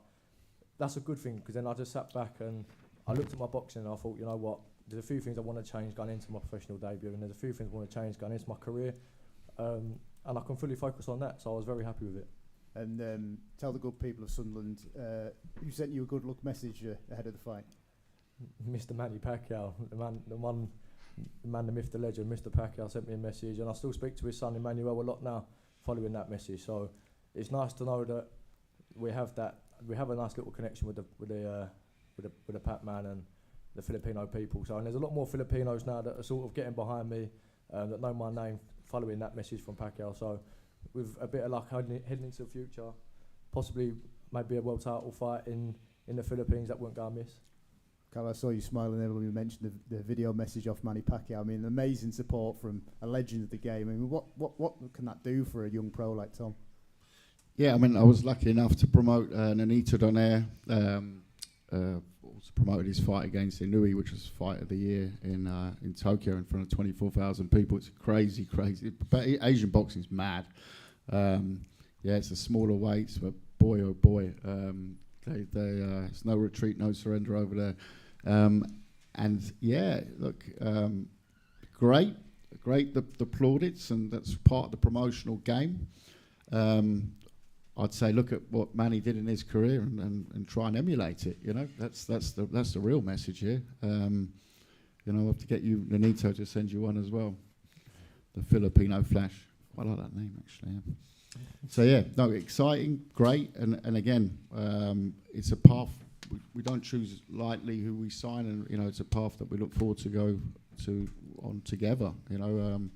that's a good thing, because then I just sat back and I looked at my boxing and I thought, you know what, there's a few things I want to change going into my professional debut, and there's a few things I want to change going into my career, and I can fully focus on that, so I was very happy with it. And tell the good people of Sunderland, who sent you a good luck message ahead of the fight? Mr. Manny Pacquiao, the man, the myth, the legend, Mr. Pacquiao sent me a message, and I still speak to his son Emmanuel a lot now following that message, so it's nice to know that we have a nice little connection with the Pac-Man and the Filipino people. So, and there's a lot more Filipinos now that are sort of getting behind me, that know my name, following that message from Pacquiao. So, with a bit of luck heading into the future, possibly maybe a world title fight in the Philippines, that won't go amiss. Carl, I saw you smiling there when you mentioned the video message off Manny Pacquiao. I mean, amazing support from a legend of the game. I mean, what can that do for a young pro like Tom? Yeah, I mean, I was lucky enough to promote Nonito Donaire. Also promoted his fight against Inui, which was Fight of the Year in Tokyo in front of 24,000 people. It's crazy. But Asian boxing's mad. Yeah, it's the smaller weights, but boy, oh boy, it's no retreat, no surrender over there. And yeah, look, great the plaudits, and that's part of the promotional game. I'd say look at what Manny did in his career and try and emulate it. You know, that's the real message here. You know, I'll have to get you Nonito to send you one as well. The Filipino Flash. I like that name actually. Yeah. So yeah, no, exciting, great, and again, it's a path we don't choose lightly who we sign, and you know, it's a path that we look forward to go on together. You know,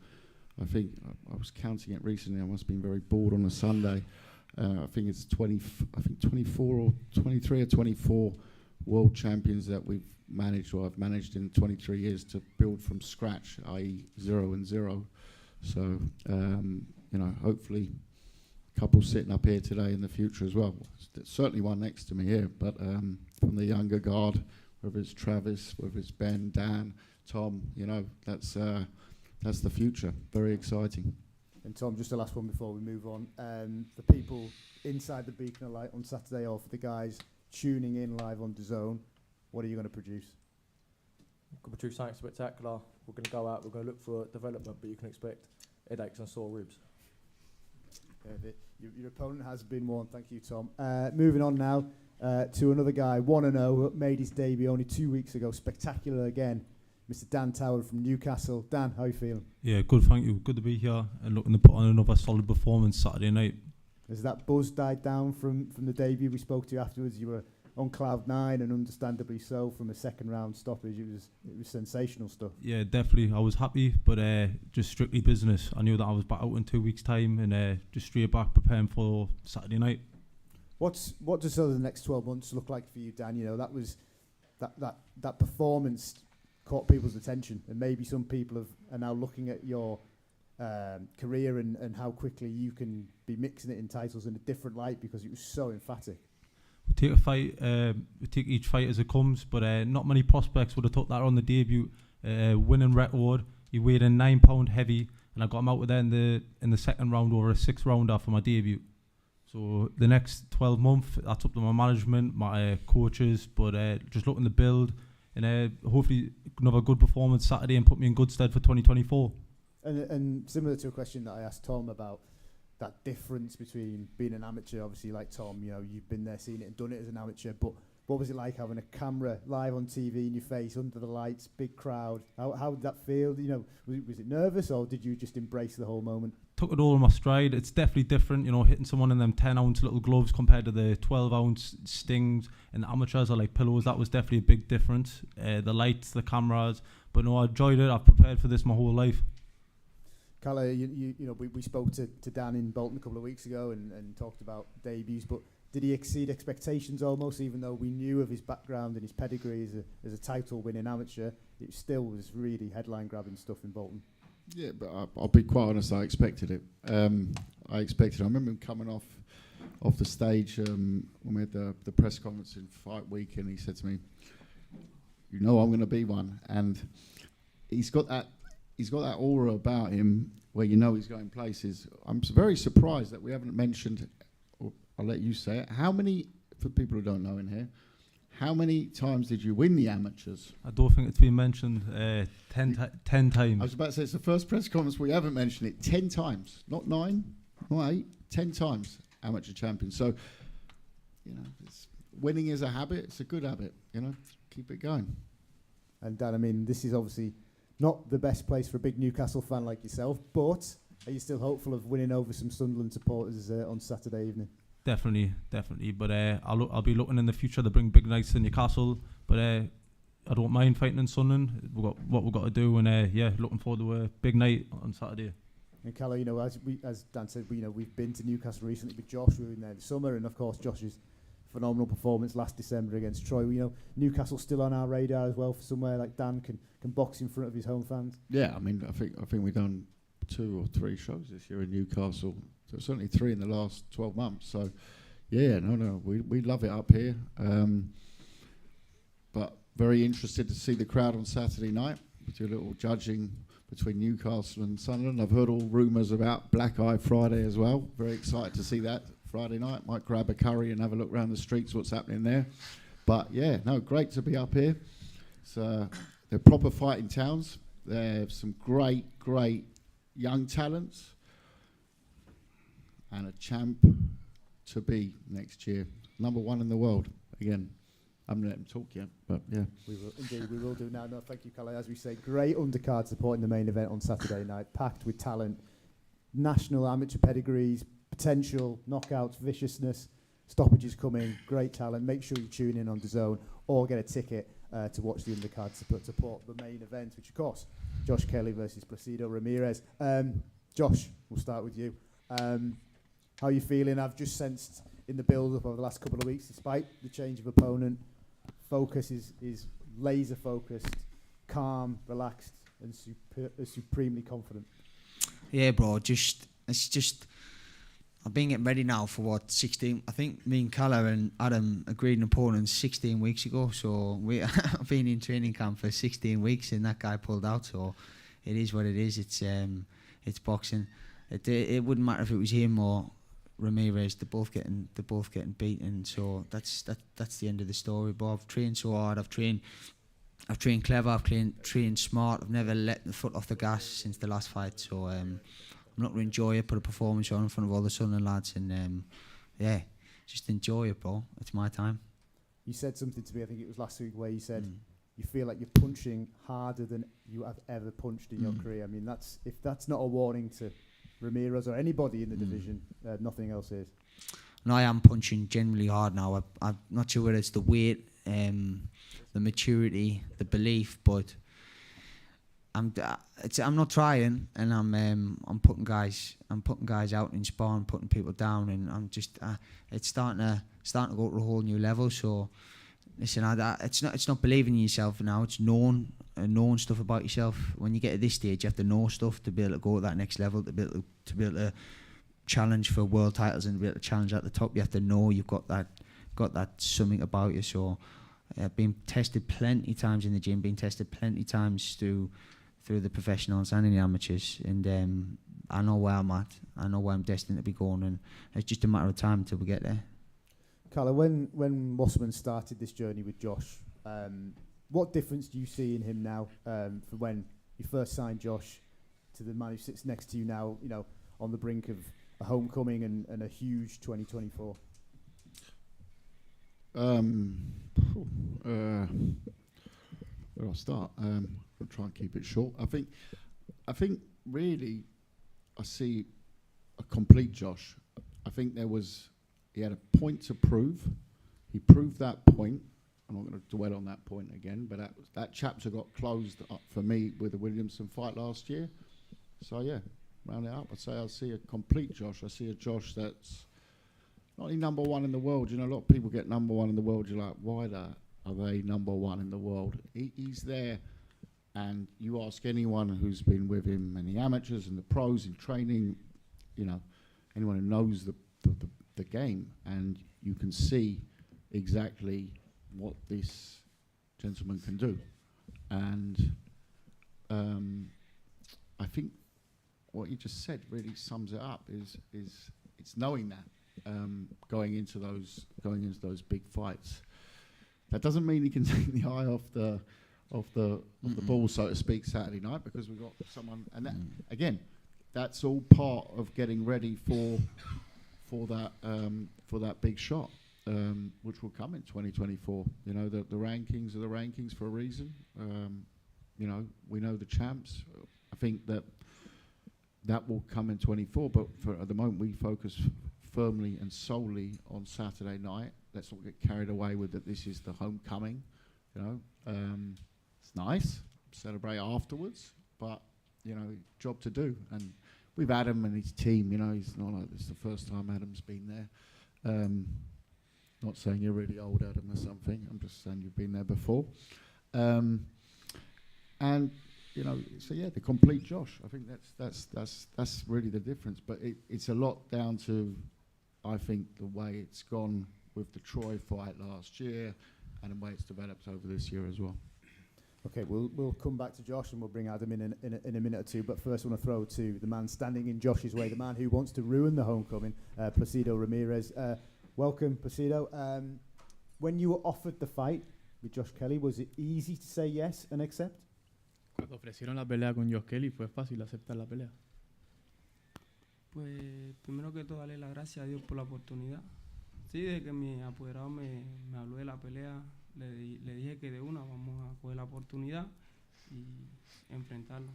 I think I was counting it recently. I must have been very bored on a Sunday. I think it's 24 or 23 or 24 world champions that we've managed, or I've managed in 23 years to build from scratch, i.e. 0 and 0. So you know, hopefully a couple sitting up here today in the future as well. There's certainly one next to me here, but from the younger guard, whether it's Travis, whether it's Ben, Dan, Tom, you know, that's the future. Very exciting. And Tom, just the last one before we move on. The people inside the Beacon of Light on Saturday, or for the guys tuning in live on DAZN, what are you going to produce? We're going to produce something spectacular. We're going to go out, we're going to look for development, but you can expect headaches and sore ribs. Your opponent has been warned. Thank you, Tom. Moving on now to another guy, 1-0, made his debut only 2 weeks ago. Spectacular again. Mr. Dan Tower from Newcastle. Dan, how are you feeling? Yeah, good, thank you. Good to be here and looking to put on another solid performance Saturday night. Has that buzz died down from the debut? We spoke to you afterwards. You were on cloud 9, and understandably so, from a second round stoppage. It was sensational stuff. Yeah, definitely. I was happy, but just strictly business. I knew that I was back out in 2 weeks' time, and just straight back preparing for Saturday night. What does the next 12 months look like for you, Dan? You know, that performance caught people's attention, and maybe some people are now looking at your career and how quickly you can be mixing it in titles in a different light, because it was so emphatic. We take each fight as it comes, but not many prospects would have took that on the debut. Winning record, he weighed in 9 pound heavy, and I got him out with that in the second round over a 6 rounder for my debut. So the next 12 months, that's up to my management, my coaches, but just looking to build, and hopefully another good performance Saturday and put me in good stead for 2024. And similar to a question that I asked Tom about that difference between being an amateur, obviously like Tom, you know, you've been there, seen it and done it as an amateur, but what was it like having a camera live on TV in your face, under the lights, big crowd? How did that feel? You know, was it nervous, or did you just embrace the whole moment? Took it all in my stride. It's definitely different, you know, hitting someone in them 10-ounce little gloves compared to the 12-ounce stings, and the amateurs are like pillows. That was definitely a big difference. The lights, the cameras, but no, I enjoyed it. I've prepared for this my whole life. Carla, you know, we spoke to Dan in Bolton a couple of weeks ago and talked about debuts, but did he exceed expectations almost, even though we knew of his background and his pedigree as a title-winning amateur? It still was really headline-grabbing stuff in Bolton. Yeah, but I'll be quite honest, I expected it. I remember him coming off the stage when we had the press conference in fight week, and he said to me, you know I'm going to be one. And he's got that aura about him where you know he's going places. I'm very surprised that we haven't mentioned, or I'll let you say it, how many, for people who don't know in here, how many times did you win the amateurs? I don't think it's been mentioned 10 times. I was about to say, it's the first press conference we haven't mentioned it. 10 times. Not 9, not 8, 10 times amateur champion. So, you know, winning is a habit. It's a good habit, you know. Keep it going. And Dan, I mean, this is obviously not the best place for a big Newcastle fan like yourself, but are you still hopeful of winning over some Sunderland supporters on Saturday evening? definitely. But I'll be looking in the future to bring big nights to Newcastle. But I don't mind fighting in Sunderland. We've got what we've got to do, and looking forward to a big night on Saturday. And Calla, as Dan said, we've been to Newcastle recently with Josh. We were in there this summer, and of course Josh's phenomenal performance last December against Troy. Newcastle's still on our radar as well for somewhere like Dan can box in front of his home fans. Yeah, I mean, I think we've done 2 or 3 shows this year in Newcastle. So certainly 3 in the last 12 months. So yeah, we love it up here. But very interested to see the crowd on Saturday night. We do a little judging between Newcastle and Sunderland. I've heard all rumours about Black Eye Friday as well. Very excited to see that Friday night. Might grab a curry and have a look around the streets, what's happening there. But yeah, great to be up here. So they're proper fighting towns. They have some great young talents and a champ to be next year. Number 1 in the world. Again, I haven't let him talk yet, but yeah. We will do now. No, thank you, Calla. As we say, great undercard supporting the main event on Saturday night, packed with talent, national amateur pedigrees, potential, knockouts, viciousness, stoppages coming, great talent. Make sure you tune in on DAZN or get a ticket to watch the undercard support the main event, which of course, Josh Kelly versus Placido Ramirez. Josh, we'll start with you. How are you feeling? I've just sensed in the build-up over the last couple of weeks, despite the change of opponent, focus is laser focused, calm, relaxed, and supremely confident. Yeah, bro. I've been getting ready now for 16. I think me and Calla and Adam agreed an opponent 16 weeks ago. So I've been in training camp for 16 weeks, and that guy pulled out. So it is what it is. It's boxing. It wouldn't matter if it was him or Ramirez. They're both getting beaten. So that's the end of the story. But I've trained so hard. I've trained clever. I've trained smart. I've never let the foot off the gas since the last fight. So I'm not going to enjoy it. Put a performance on in front of all the Sunderland lads, and just enjoy it, bro. It's my time. You said something to me. I think it was last week where you said you feel like you're punching harder than you have ever punched in your career. I mean, if that's not a warning to Ramirez or anybody in the division, nothing else is. No, I am punching generally hard now. I'm not sure whether it's the weight, the maturity, the belief, but I'm not trying, and I'm putting guys out in sparring, putting people down, and I'm just it's starting to go to a whole new level. So listen, it's not believing in yourself now. It's knowing stuff about yourself. When you get to this stage, you have to know stuff to be able to go to that next level, to be able to challenge for world titles and to be able to challenge at the top. You have to know you've got that something about you. So I've been tested plenty times in the gym, been tested plenty times through the professionals and in the amateurs, and I know where I'm at. I know where I'm destined to be going, and it's just a matter of time until we get there. Calla, when Wasserman started this journey with Josh, what difference do you see in him now from when you first signed Josh to the man who sits next to you now, on the brink of a homecoming and a huge 2024? Where do I start? I'll try and keep it short. I think really I see a complete Josh. I think he had a point to prove. He proved that point. I'm not going to dwell on that point again, but that chapter got closed up for me with the Williamson fight last year. So yeah, round it up, I'd say I see a complete Josh. I see a Josh that's not only number 1 in the world. A lot of people get number 1 in the world. You're like, why are they number 1 in the world? He's there, and you ask anyone who's been with him in the amateurs and the pros in training, anyone who knows the game, and you can see exactly what this gentleman can do. And I think what you just said really sums it up. Is it's knowing that going into those big fights. That doesn't mean he can take the eye off the ball, so to speak, Saturday night, because we've got someone, and that, again, that's all part of getting ready for that big shot, which will come in 2024. The rankings are the rankings for a reason. We know the champs. I think that will come in 24, but at the moment we focus firmly and solely on Saturday night. Let's not get carried away with that. This is the homecoming, you know. It's nice, celebrate afterwards, but you know, job to do. And with Adam and his team, you know, it's not like this is the first time Adam's been there. Not saying you're really old, Adam, or something. I'm just saying you've been there before. And you know, so yeah, the complete Josh. I think that's really the difference. But it's a lot down to, I think, the way it's gone with the Troy fight last year, and the way it's developed over this year as well. Okay, we'll come back to Josh and we'll bring Adam in a minute or two. But first, I want to throw to the man standing in Josh's way, the man who wants to ruin the homecoming, Placido Ramirez. Welcome, Placido. When you were offered the fight with Josh Kelly, was it easy to say yes and accept? Cuando ofrecieron la pelea con Josh Kelly, fue fácil aceptar la pelea. Pues primero que todo, darle las gracias a Dios por la oportunidad. Sí, desde que mi apoderado me habló de la pelea, le dije que de una vamos a coger la oportunidad y enfrentarlo.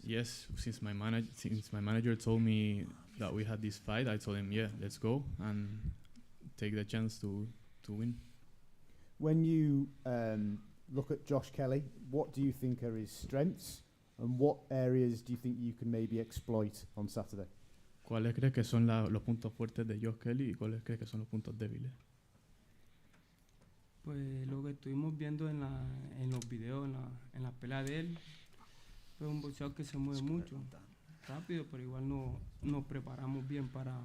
Yes, since my manager told me that we had this fight, I told him, yeah, let's go and take the chance to win. When you look at Josh Kelly, what do you think are his strengths and what areas do you think you can maybe exploit on Saturday? ¿Cuáles crees que son los puntos fuertes de Josh Kelly y cuáles crees que son los puntos débiles? Pues lo que estuvimos viendo en los videos, en la pelea de él, fue un boxeador que se mueve mucho, rápido, pero igual nos preparamos bien para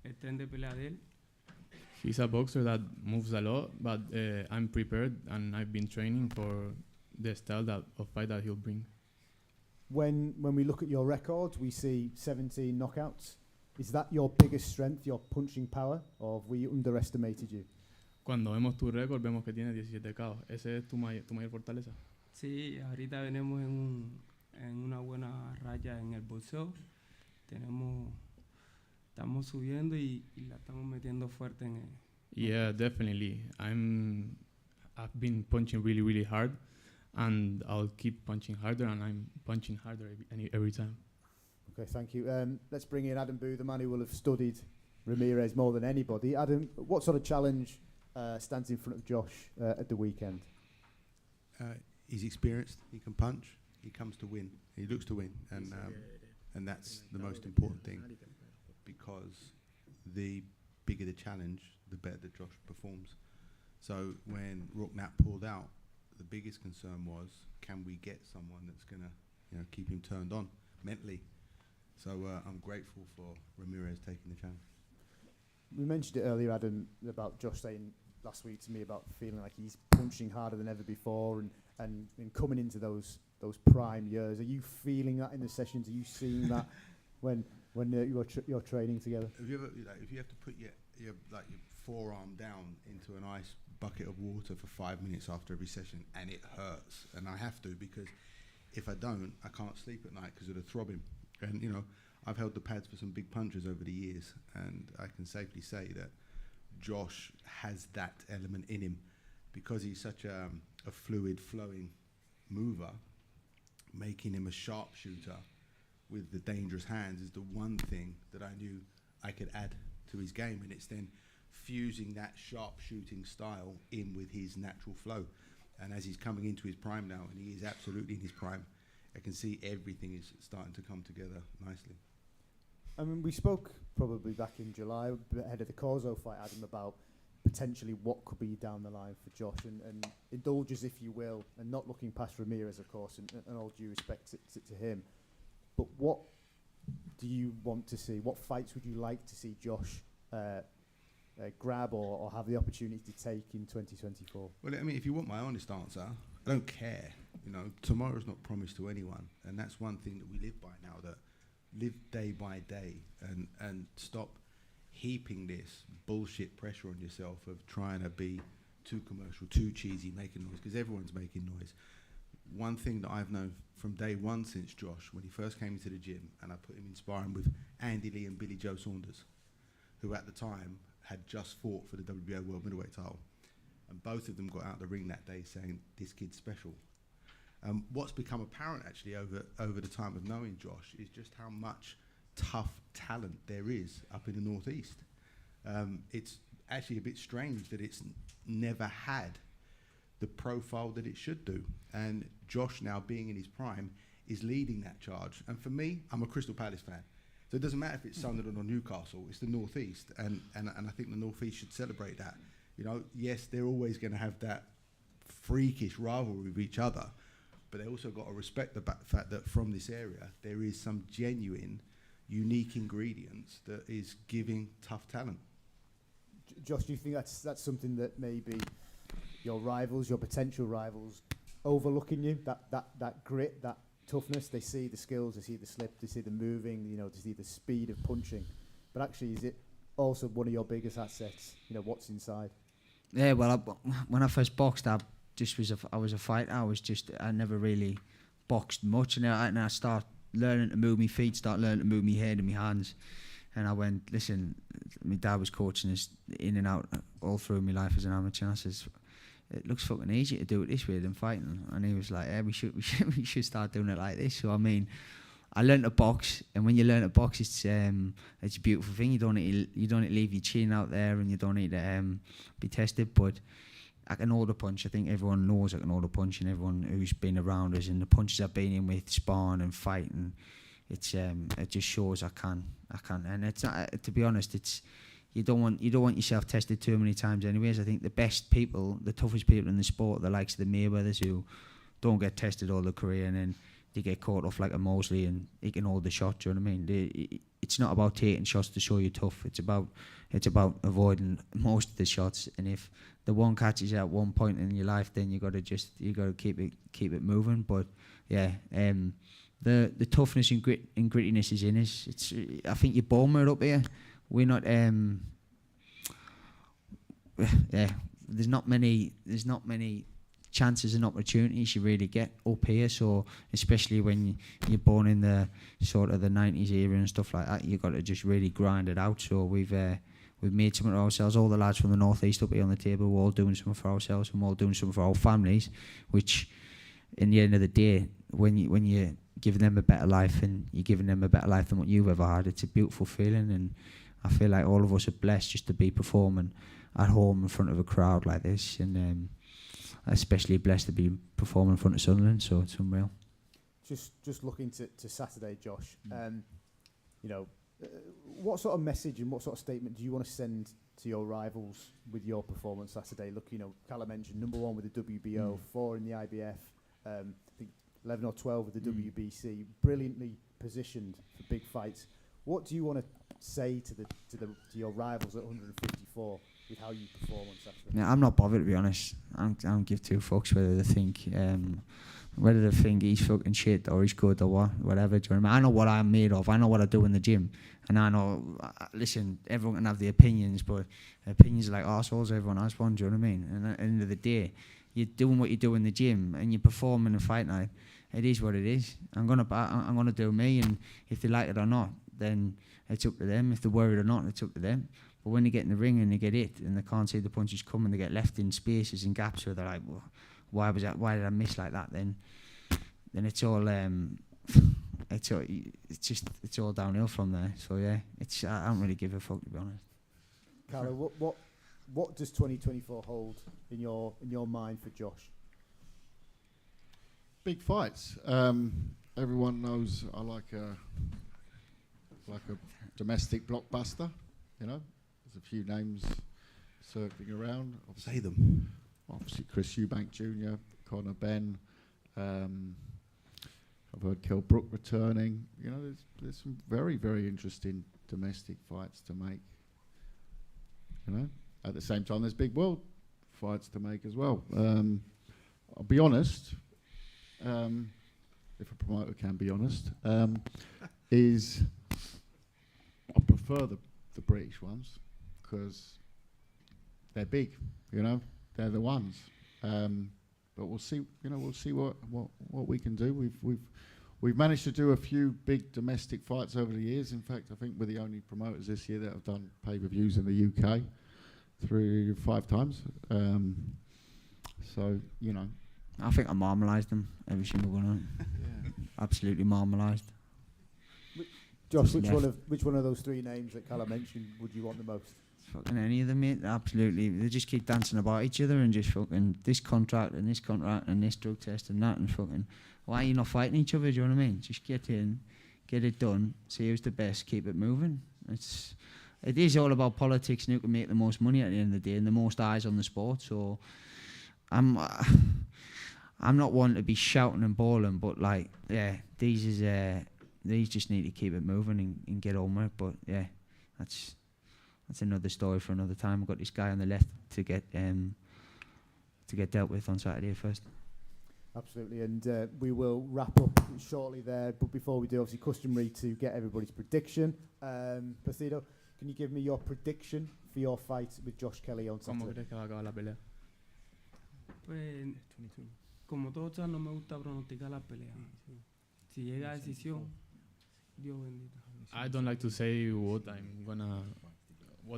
el tren de pelea de él. He's a boxer that moves a lot, but I'm prepared and I've been training for the style of fight that he'll bring. When we look at your records, we see 17 knockouts. Is that your biggest strength, your punching power, or have we underestimated you? Cuando vemos tu récord, vemos que tienes 17 KO. ¿Ese es tu mayor fortaleza? Sí, ahorita venimos en una buena raya en el boxeo. Estamos subiendo y la estamos metiendo fuerte en él. Yeah, definitely. I've been punching really, really hard, and I'll keep punching harder, and I'm punching harder every time. Okay, thank you. Let's bring in Adam Boo, the man who will have studied Ramirez more than anybody. Adam, what sort of challenge stands in front of Josh at the weekend? He's experienced. He can punch. He comes to win. He looks to win, and that's the most important thing. Because the bigger the challenge, the better that Josh performs. So when Rocknap pulled out, the biggest concern was, can we get someone that's going to keep him turned on mentally? So I'm grateful for Ramirez taking the challenge. We mentioned it earlier, Adam, about Josh saying last week to me about feeling like he's punching harder than ever before and coming into those prime years. Are you feeling that in the sessions? Are you seeing that when you're training together? Have you ever, if you have to put your forearm down into an ice bucket of water for 5 minutes after every session, and it hurts, and I have to, because if I don't, I can't sleep at night because of the throbbing. And I've held the pads for some big punchers over the years, and I can safely say that Josh has that element in him, because he's such a fluid, flowing mover. Making him a sharpshooter with the dangerous hands is the one thing that I knew I could add to his game, and it's then fusing that sharp shooting style in with his natural flow. And as he's coming into his prime now, and he is absolutely in his prime, I can see everything is starting to come together nicely. I mean, we spoke probably back in July ahead of the Corzo fight, Adam, about potentially what could be down the line for Josh, and indulge us, if you will, and not looking past Ramirez, of course, and all due respect to him. But what do you want to see? What fights would you like to see Josh grab or have the opportunity to take in 2024? Well, I mean, if you want my honest answer, I don't care. Tomorrow's not promised to anyone, and that's one thing that we live by now, that live day by day and stop heaping this bullshit pressure on yourself of trying to be too commercial, too cheesy, making noise, because everyone's making noise. One thing that I've known from day one since Josh, when he first came into the gym, and I put him in sparring with Andy Lee and Billy Joe Saunders, who at the time had just fought for the WBO World Middleweight title, and both of them got out the ring that day saying, this kid's special. What's become apparent actually over the time of knowing Josh is just how much tough talent there is up in the Northeast. It's actually a bit strange that it's never had the profile that it should do. And Josh, now being in his prime, is leading that charge. And for me, I'm a Crystal Palace fan. So it doesn't matter if it's Sunderland or Newcastle, it's the Northeast. And I think the Northeast should celebrate that. You know, yes, they're always going to have that freakish rivalry with each other, but they also got to respect the fact that from this area, there is some genuine, unique ingredients that is giving tough talent. Josh, do you think that's something that maybe your rivals, your potential rivals, overlooking you? That grit, that toughness. They see the skills, they see the slip, they see the moving, you know, they see the speed of punching. But actually, is it also one of your biggest assets? You know, what's inside? Yeah, well, when I first boxed, I was a fighter. I never really boxed much, and I start learning to move my feet, start learning to move my head and my hands. And I went, listen, my dad was coaching us in and out all through my life as an amateur. And I says, it looks fucking easy to do it this way than fighting. And he was like, yeah, we should start doing it like this. So I mean, I learned to box, and when you learn to box, it's a beautiful thing. You don't need to leave your chin out there, and you don't need to be tested. But I can hold a punch. I think everyone knows I can hold a punch, and everyone who's been around us and the punches I've been in with, sparring and fighting, it just shows I can. And it's not, to be honest, it's you don't want yourself tested too many times. Anyways, I think the best people, the toughest people in the sport, the likes of the Mayweathers, who don't get tested all their career, and then they get caught off like a Mosley and he can hold the shot. Do you know what I mean? It's not about taking shots to show you're tough. It's about avoiding most of the shots. And if the one catches you at one point in your life, then you got to keep it moving. But yeah, the toughness and grittiness is in us. I think you're born with it up here. We're not. Yeah, there's not many chances and opportunities you really get up here. So especially when you're born in the sort of the 90s era and stuff like that, you got to just really grind it out. So we've made something for ourselves. All the lads from the Northeast up here on the table, we're all doing something for ourselves, and we're all doing something for our families. Which, in the end of the day, when you're giving them a better life, and you're giving them a better life than what you've ever had, it's a beautiful feeling. And I feel like all of us are blessed just to be performing at home in front of a crowd like this, and especially blessed to be performing in front of Sunderland, so it's unreal. Just looking to Saturday, Josh, you know, what sort of message and what sort of statement do you want to send to your rivals with your performance Saturday? Look, you know, Callum mentioned number 1 with the WBO, 4 in the IBF, I think 11 or 12 with the WBC, brilliantly positioned for big fights. What do you want to say to your rivals at 154 with how you perform on Saturday? Yeah, I'm not bothered, to be honest. I don't give two fucks whether they think he's fucking shit or he's good or whatever. Do you know what I mean? I know what I'm made of. I know what I do in the gym, and I know. Listen, everyone can have the opinions, but opinions are like arseholes. Everyone has one. Do you know what I mean? And at the end of the day, you're doing what you do in the gym, and you're performing a fight night. It is what it is. I'm gonna do me, and if they like it or not, then it's up to them. If they're worried or not, it's up to them. But when they get in the ring and they get hit and they can't see the punches coming, they get left in spaces and gaps where they're like, well, why did I miss like that? Then it's all it's all downhill from there. So yeah, I don't really give a fuck, to be honest. Carlo, what does 2024 hold in your mind for Josh? Big fights. Everyone knows I like a domestic blockbuster. You know, there's a few names circling around. Say them. Obviously, Chris Eubank Jr., Conor Benn. I've heard Kell Brook returning. You know, there's some very, very interesting domestic fights to make. You know, at the same time, there's big world fights to make as well. I'll be honest, if a promoter can be honest, is I prefer the British ones because they're big. You know, they're the ones. But we'll see. You know, we'll see what we can do. We've managed to do a few big domestic fights over the years. In fact, I think we're the only promoters this year that have done pay-per-views in the UK through 5 times. So, you know. I think I marmalised them every single one. Yeah. Absolutely marmalised. Josh, which one of those three names that Callum mentioned would you want the most? Fucking any of them, mate. Absolutely. They just keep dancing about each other and just fucking this contract and this contract and this drug test and that and fucking. Why are you not fighting each other? Do you know what I mean? Just get in, get it done, see who's the best, keep it moving. It is all about politics and who can make the most money at the end of the day and the most eyes on the sport. So I'm not one to be shouting and bawling, but like, yeah, these just need to keep it moving and get on with it. But yeah, that's another story for another time. I've got this guy on the left to get dealt with on Saturday first. Absolutely, and we will wrap up shortly there. But before we do, obviously customary to get everybody's prediction. Placido, can you give me your prediction for your fight with Josh Kelly on Saturday? ¿Cómo crees que va a acabar la pelea? Pues, como todos saben, no me gusta pronosticar la pelea. Si llega a decisión, Dios bendito. I don't like to say what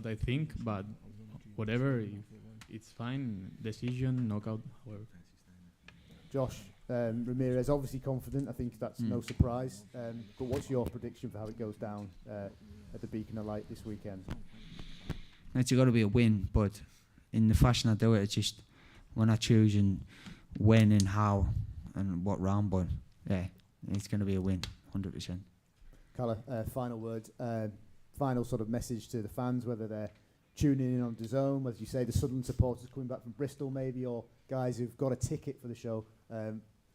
I think, but whatever, it's fine. Decision, knockout, however. Josh, Ramirez, obviously confident. I think that's no surprise. But what's your prediction for how it goes down at the Beacon of Light this weekend? It's got to be a win, but in the fashion I do it, it's just we're not choosing when and how and what round. But yeah, it's going to be a win, 100%. Calla, final word, final sort of message to the fans, whether they're tuning in on DAZN, whether you say the Sunderland supporters coming back from Bristol maybe, or guys who've got a ticket for the show.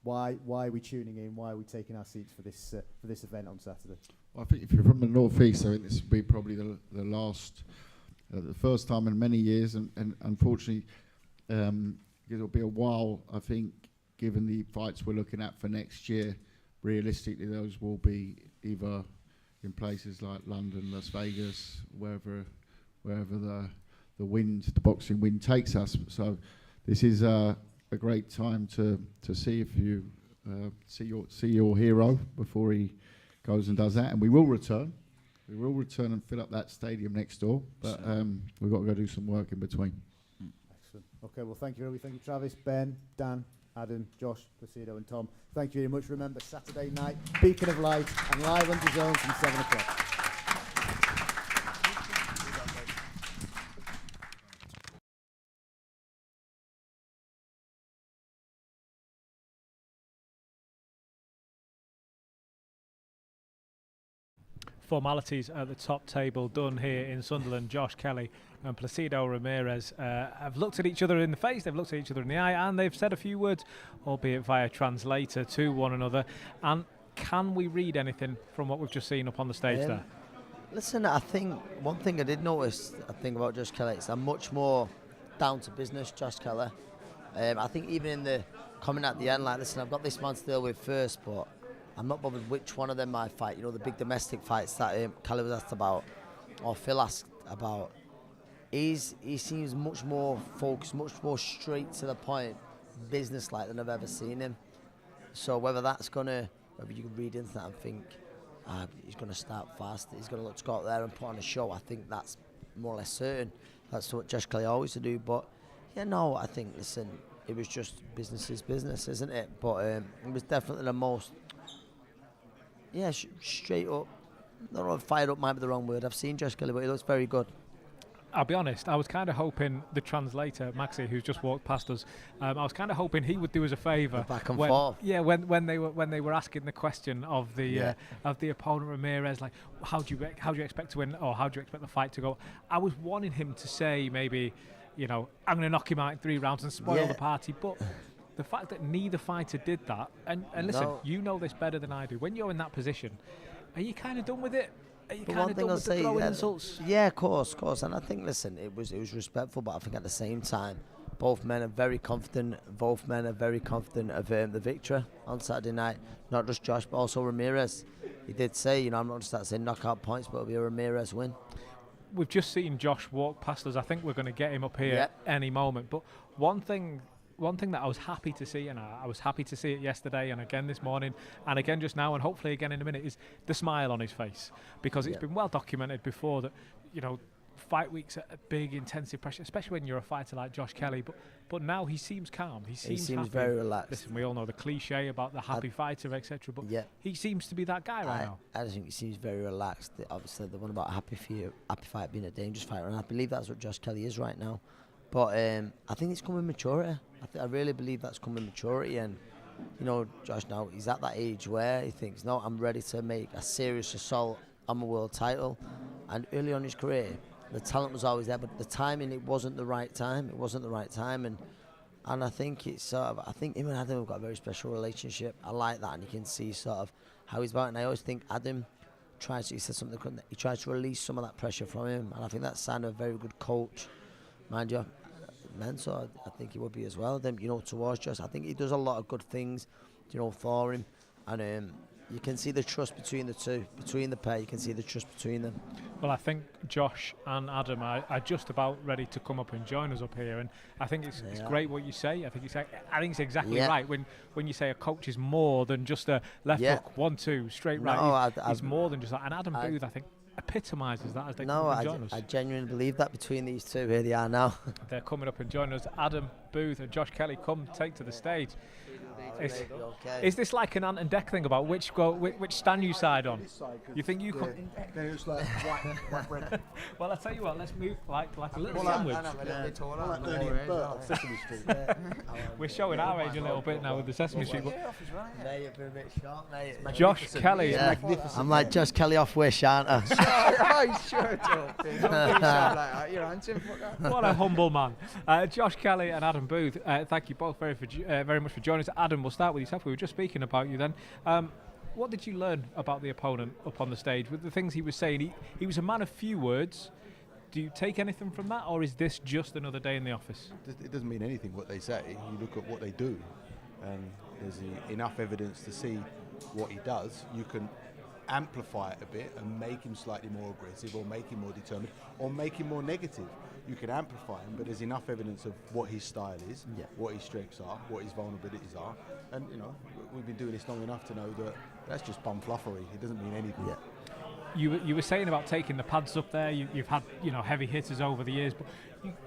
Why are we tuning in? Why are we taking our seats for this event on Saturday? Well, I think if you're from the North East, I think this will be probably the first time in many years, and unfortunately, it'll be a while. I think, given the fights we're looking at for next year, realistically, those will be either in places like London, Las Vegas, wherever the boxing wind takes us. So this is a great time to see if you see your hero before he goes and does that. And we will return and fill up that stadium next door. But we've got to go do some work in between. Excellent. Okay, well, thank you, Robbie. Thank you, Travis, Ben, Dan, Adam, Josh, Placido, and Tom. Thank you very much. Remember, Saturday night, Beacon of Light, and live on DAZN from 7 o'clock. Formalities at the top table done here in Sunderland. Josh Kelly and Placido Ramirez have looked at each other in the face, they've looked at each other in the eye, and they've said a few words, albeit via translator, to one another. And can we read anything from what we've just seen up on the stage there? Listen, I think one thing I did notice, about Josh Kelly, is I'm much more down to business, Josh Kelly. I think even in the comment at the end, like, listen, I've got this man to deal with first, but I'm not bothered which one of them I fight. You know, the big domestic fights that Kelly was asked about, or Phil asked about. He seems much more focused, much more straight to the point, business-like than I've ever seen him. So whether you can read into that and think he's going to start fast, he's going to go out there and put on a show, I think that's more or less certain. That's what Josh Kelly always to do. But yeah, no, I think, listen, it was just business is business, isn't it? But it was definitely the most. Yeah, straight up. I don't know if fired up might be the wrong word. I've seen Josh Kelly, but he looks very good. I'll be honest, I was kind of hoping the translator, Maxi, who's just walked past us, I was kind of hoping he would do us a favour. Back and forth. Yeah, when they were asking the question of the opponent Ramirez, like, how do you expect to win, or how do you expect the fight to go? I was wanting him to say maybe, I'm going to knock him out in 3 rounds and spoil the party, but. The fact that neither fighter did that, and listen, you know this better than I do. When you're in that position, are you kind of done with it? Are you kind of done with the throwing insults? Yeah, of course. And I think, listen, it was respectful, but I think at the same time, both men are very confident. Both men are very confident of the victory on Saturday night. Not just Josh, but also Ramirez. He did say, I'm not just saying knockout points, but it'll be a Ramirez win. We've just seen Josh walk past us. I think we're going to get him up here any moment. But one thing that I was happy to see, and I was happy to see it yesterday and again this morning and again just now and hopefully again in a minute, is the smile on his face, because it's been well documented before that fight weeks at big, intensive pressure, especially when you're a fighter like Josh Kelly. But now he seems calm. He seems happy. Very relaxed. Listen, we all know the cliche about the happy fighter, etc. But he seems to be that guy right now. I just think he seems very relaxed. Obviously, the one about happy fight being a dangerous fighter, and I believe that's what Josh Kelly is right now. But I think it's coming maturity. I really believe that's coming maturity, and you know, Josh now he's at that age where he thinks, no, I'm ready to make a serious assault on my world title. And early on in his career, the talent was always there, but the timing, it wasn't the right time. It wasn't the right time, and I think it's I think him and Adam have got a very special relationship. I like that, and you can see sort of how he's about. And I always think Adam he said something, he tries to release some of that pressure from him, and I think that's a sign of a very good coach, mind you. Mentor, I think he would be as well. Then, you know, towards Josh, I think he does a lot of good things, you know, for him, and you can see the trust between the two, between the pair. You can see the trust between them. Well, I think Josh and Adam are just about ready to come up and join us up here, and I think it's great what you say. I think it's exactly right when you say a coach is more than just a left hook, 1-2 straight right. He's more than just that. And Adam Booth, I think, epitomises that as they come up and join us. I genuinely believe that between these two. Here they are now. They're coming up and joining us. Adam Booth and Josh Kelly, come take to the stage. Is this like an Ant and Dec thing about which stand you side on? You think you come? Then it's like white bread. Well, I tell you what, let's move like a little sandwich. Sesame Street. We're showing our age a little bit now with the Sesame Street. Mate, Josh Kelly is magnificent. I'm like Josh Kelly off wish, aren't I? What a humble man. Josh Kelly and Adam Booth, thank you both very much for joining us. Adam, we'll start with yourself. We were just speaking about you then. What did you learn about the opponent up on the stage with the things he was saying? He was a man of few words. Do you take anything from that, or is this just another day in the office? It doesn't mean anything what they say. You look at what they do, and there's enough evidence to see what he does. You can amplify it a bit and make him slightly more aggressive, or make him more determined, or make him more negative. You can amplify him, but there's enough evidence of what his style is, what his strengths are, what his vulnerabilities are, and you know, we've been doing this long enough to know that that's just bum fluffery. It doesn't mean anything. Yeah. You were saying about taking the pads up there. You've had heavy hitters over the years, but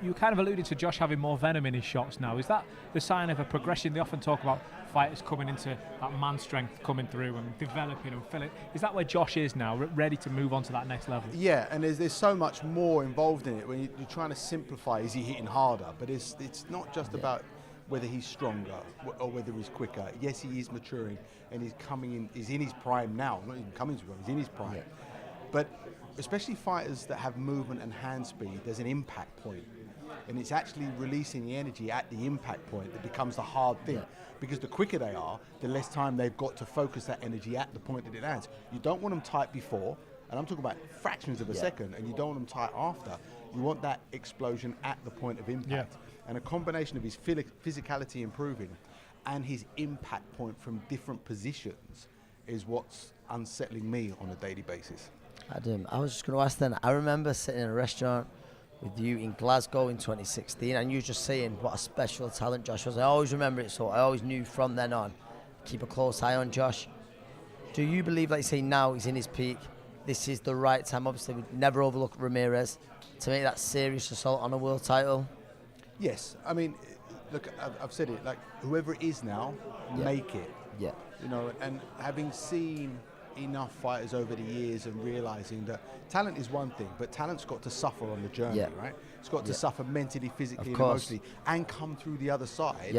you kind of alluded to Josh having more venom in his shots now. Is that the sign of a progression? They often talk about fighters coming into that man strength coming through and developing and filling. Is that where Josh is now, ready to move on to that next level? Yeah, and there's so much more involved in it. When you're trying to simplify, is he hitting harder? But it's not just about whether he's stronger or whether he's quicker. Yes, he is maturing and he's coming in. He's in his prime now. Not even coming to him. He's in his prime. Yeah. But especially fighters that have movement and hand speed, there's an impact point. And it's actually releasing the energy at the impact point that becomes the hard thing. Yeah. Because the quicker they are, the less time they've got to focus that energy at the point that it lands. You don't want them tight before, and I'm talking about fractions of a second, and you don't want them tight after. You want that explosion at the point of impact. Yeah. And a combination of his physicality improving and his impact point from different positions is what's unsettling me on a daily basis. Adam, I was just going to ask then, I remember sitting in a restaurant with you in Glasgow in 2016, and you just saying what a special talent Josh was. I always remember it, so I always knew from then on, keep a close eye on Josh. Do you believe, like you say, now he's in his peak, this is the right time? Obviously, we'd never overlook Ramirez to make that serious assault on a world title. Yes, I mean, look, I've said it, like, whoever it is now, make it. Yeah. You know, and having seen enough fighters over the years and realizing that talent is one thing, but talent's got to suffer on the journey, right? It's got to suffer mentally, physically, and emotionally, and come through the other side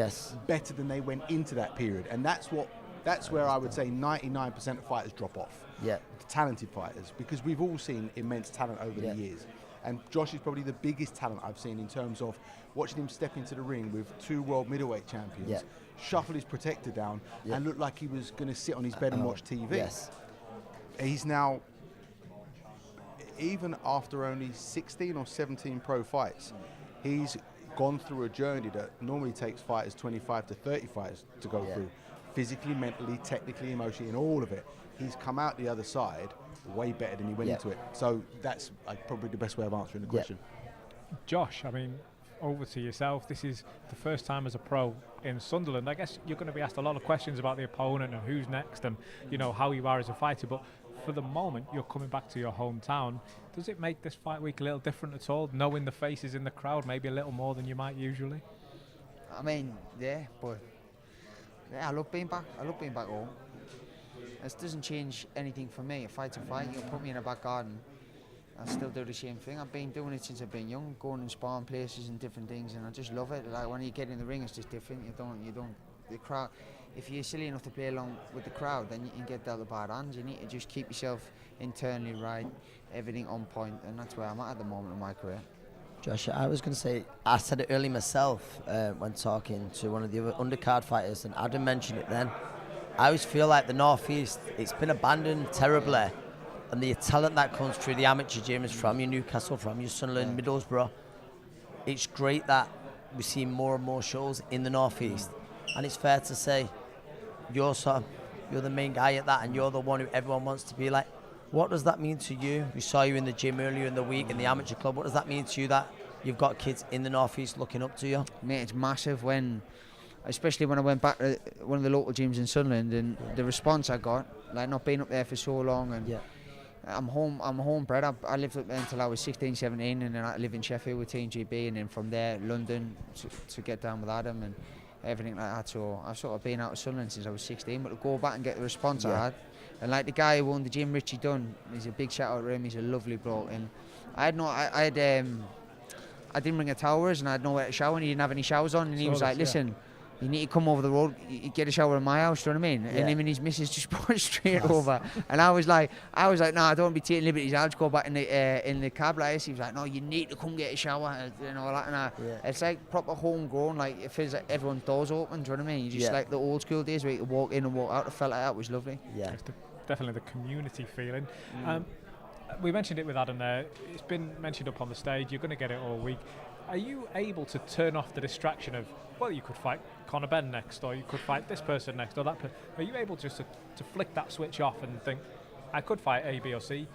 better than they went into that period. And that's where I would say 99% of fighters drop off. Yeah. The talented fighters, because we've all seen immense talent over the years. And Josh is probably the biggest talent I've seen in terms of watching him step into the ring with 2 world middleweight champions, shuffle his protector down, and look like he was going to sit on his bed and watch TV. Yes. He's now, even after only 16 or 17 pro fights, he's gone through a journey that normally takes fighters 25 to 30 fights to go through. Physically, mentally, technically, emotionally, and all of it. He's come out the other side way better than he went into it. So that's probably the best way of answering the question. Josh, I mean, over to yourself. This is the first time as a pro in Sunderland. I guess you're going to be asked a lot of questions about the opponent and who's next and, you know, how you are as a fighter. But for the moment, you're coming back to your hometown. Does it make this fight week a little different at all, knowing the faces in the crowd maybe a little more than you might usually? I mean, yeah, but I love being back. I love being back home. This doesn't change anything for me. A fight's a fight. You put me in a back garden, I still do the same thing. I've been doing it since I've been young, going and sparring places and different things, and I just love it. Like when you get in the ring, it's just different. The crowd. If you're silly enough to play along with the crowd, then you can get dealt a bad hands. You need to just keep yourself internally right, everything on point, and that's where I'm at the moment in my career. Josh, I was going to say, I said it early myself when talking to one of the other undercard fighters, and Adam mentioned it then. I always feel like the North East, it's been abandoned terribly, and the talent that comes through the amateur gyms from your Newcastle, from your Sunderland, Middlesbrough, it's great that we see more and more shows in the North East, and it's fair to say you're the main guy at that, and you're the one who everyone wants to be like. What does that mean to you? We saw you in the gym earlier in the week in the amateur club. What does that mean to you that you've got kids in the North East looking up to you? Mate, it's massive especially when I went back to one of the local gyms in Sunderland, and the response I got, like not being up there for so long, and I'm homebred. I lived up there until I was 16, 17, and then I lived in Sheffield with Team GB, and then from there London to get down with Adam and everything like that. So I've sort of been out of Sunderland since I was 16, but to go back and get the response I had, and like the guy who owned the gym, Richie Dunn, he's a big shout out to him. He's a lovely bloke, and I didn't bring a towel, and I had nowhere to shower, and he didn't have any showers on, and he was like, listen, you need to come over the road, you get a shower in my house, do you know what I mean? And him and his missus just brought it straight over. And I was like, no, I don't want to be taking liberties, I'll just go back in the cab like this. He was like, no, you need to come get a shower, and all that. And it's like proper homegrown, like it feels like everyone's doors open, do you know what I mean? You just like the old school days where you could walk in and walk out. It felt like that was lovely. Yeah. Definitely the community feeling. We mentioned it with Adam there. It's been mentioned up on the stage. You're going to get it all week. Are you able to turn off the distraction of, well, you could fight Conor Benn next, or you could fight this person next, or that person? Are you able just to flick that switch off and think, I could fight A, B, or C?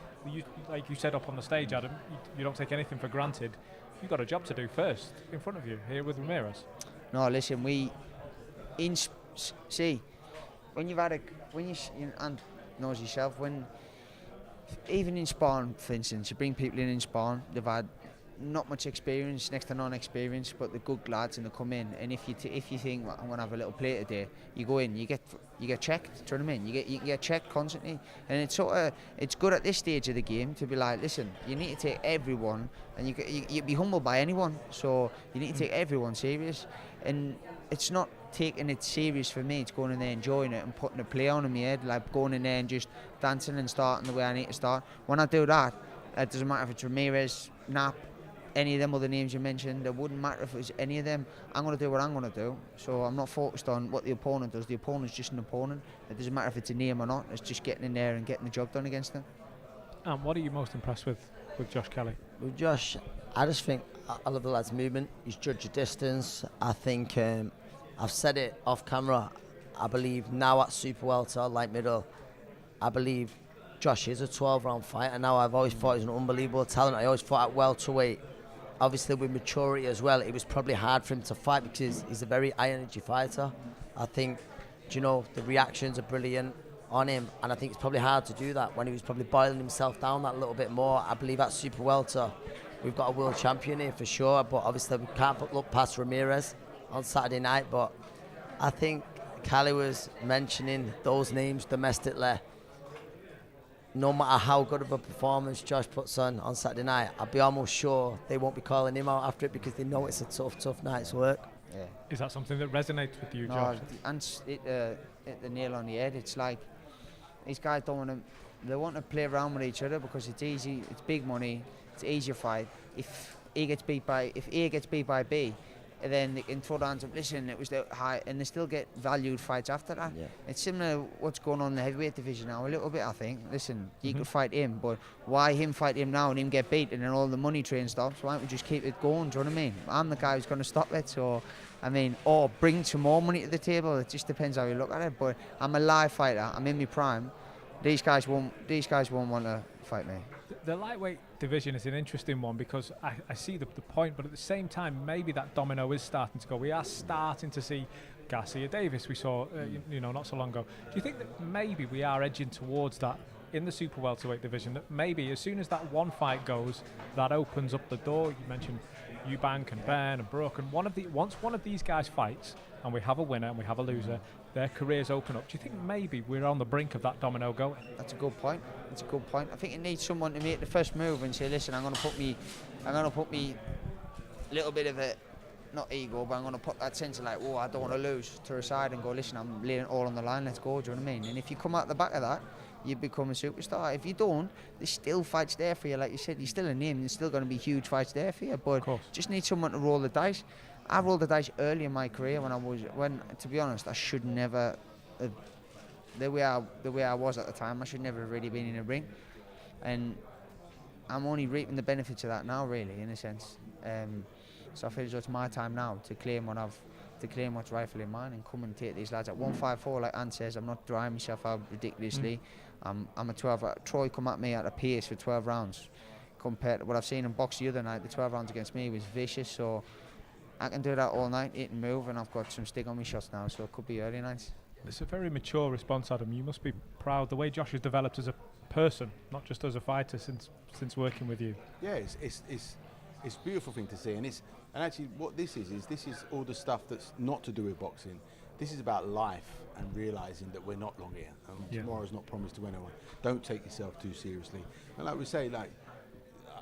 Like you said up on the stage, Adam, you don't take anything for granted. You've got a job to do first in front of you here with Ramirez. No, listen, when you've had and knows yourself, even in sparring, for instance, you bring people in sparring, they've had not much experience, next to non-experience, but they're good lads, and they come in, and if you think, well, I'm going to have a little play today, you go in, you get checked, do you know what I mean? You get checked constantly, and it's good at this stage of the game to be like, listen, you need to take everyone, and you be humbled by anyone, so you need to take everyone serious, and it's not taking it serious for me, it's going in there enjoying it and putting a play on in my head, like going in there and just dancing and starting the way I need to start. When I do that, it doesn't matter if it's Ramirez, Knapp, any of them other names you mentioned, it wouldn't matter if it was any of them. I'm going to do what I'm going to do, so I'm not focused on what the opponent does. The opponent's just an opponent. It doesn't matter if it's a name or not, it's just getting in there and getting the job done against them. What are you most impressed with Josh Kelly? With Josh, I just think I love the lad's movement. He's judged a distance. I think I've said it off camera. I believe now at super welter, light middle, I believe Josh is a 12-round fighter now. I've always thought he's an unbelievable talent. I always thought at welterweight, obviously with maturity as well, it was probably hard for him to fight because he's a very high-energy fighter. I think, the reactions are brilliant on him, and I think it's probably hard to do that when he was probably boiling himself down that little bit more. I believe at super welter, we've got a world champion here for sure, but obviously we can't look past Ramirez on Saturday night. But I think Kelly was mentioning those names domestically. No matter how good of a performance Josh puts on Saturday night, I'll be almost sure they won't be calling him out after it because they know it's a tough night's work. Yeah. Is that something that resonates with you, Josh? And hit the nail on the head. It's like these guys they want to play around with each other because it's easy, it's big money, it's easier fight. If A gets beat by B, and then they can throw the hands up, listen, it was the high, and they still get valued fights after that. Yeah. It's similar to what's going on in the heavyweight division now, a little bit, I think. Listen, you could fight him, but why him fight him now and him get beat and then all the money train stops? Why don't we just keep it going, do you know what I mean? I'm the guy who's going to stop it, so, or bring some more money to the table. It just depends how you look at it, but I'm a live fighter, I'm in my prime. These guys won't want to fight me. The lightweight division is an interesting one because I see the point, but at the same time, maybe that domino is starting to go. We are starting to see Garcia Davis, we saw, not so long ago. Do you think that maybe we are edging towards that in the super welterweight division that maybe as soon as that one fight goes, that opens up the door. You mentioned Eubank and Ben and Brooke, and once one of these guys fights and we have a winner and we have a loser, their careers open up. Do you think maybe we're on the brink of that domino going? That's a good point. That's a good point. I think it needs someone to make the first move and say, listen, I'm going to put me little bit of a, not ego, but I'm going to put that sense of like, oh, I don't want to lose, to the side and go, listen, I'm laying it all on the line, let's go, do you know what I mean? And if you come out the back of that, you become a superstar. If you don't, there's still fights there for you. Like you said, you're still a name, there's still going to be huge fights there for you, but just need someone to roll the dice. I rolled the dice early in my career when to be honest, I should never, the way I was at the time, I should never have really been in a ring. And I'm only reaping the benefits of that now, really, in a sense. So I feel as though it's my time now to claim what's rightfully mine and come and take these lads at 154. Like Anne says, I'm not drying myself out ridiculously. I'm a 12. Troy come at me at a pace for 12 rounds. Compared to what I've seen in box the other night, the 12 rounds against me was vicious. So I can do that all night, eat and move, and I've got some stick on my shots now, so it could be early nights. It's a very mature response, Adam. You must be proud the way Josh has developed as a person, not just as a fighter, since working with you. Yeah, it's a beautiful thing to see, and actually what this is all the stuff that's not to do with boxing. This is about life and realising that we're not long here, and tomorrow's not promised to anyone. Don't take yourself too seriously. And like we say, like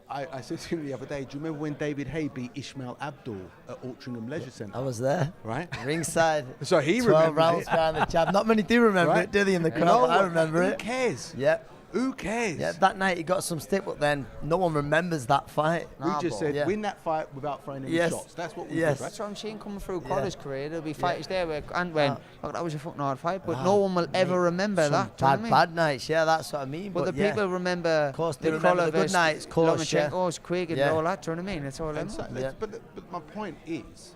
I said to him the other day, do you remember when David Hay beat Ishmael Abdul at Altrincham Leisure Centre? I was there. Right? Ringside. So he 12 remembers rounds it. behind the jab. Not many do remember it, do they, in the crowd? No, I remember who it. cares? Yep. Who cares? Yeah, that night he got some stick, but then no one remembers that fight. We just said win that fight without throwing any shots. That's what we did, right? That's what I'm saying coming through Connor's career. There'll be fighters there where look, that was a fucking hard fight, but no one will ever remember that. Bad nights, yeah, that's what I mean. But the people remember, of course, they remember the good nights, Lomachenko's, Quigg and all that, do you know what I mean? It's all But my point is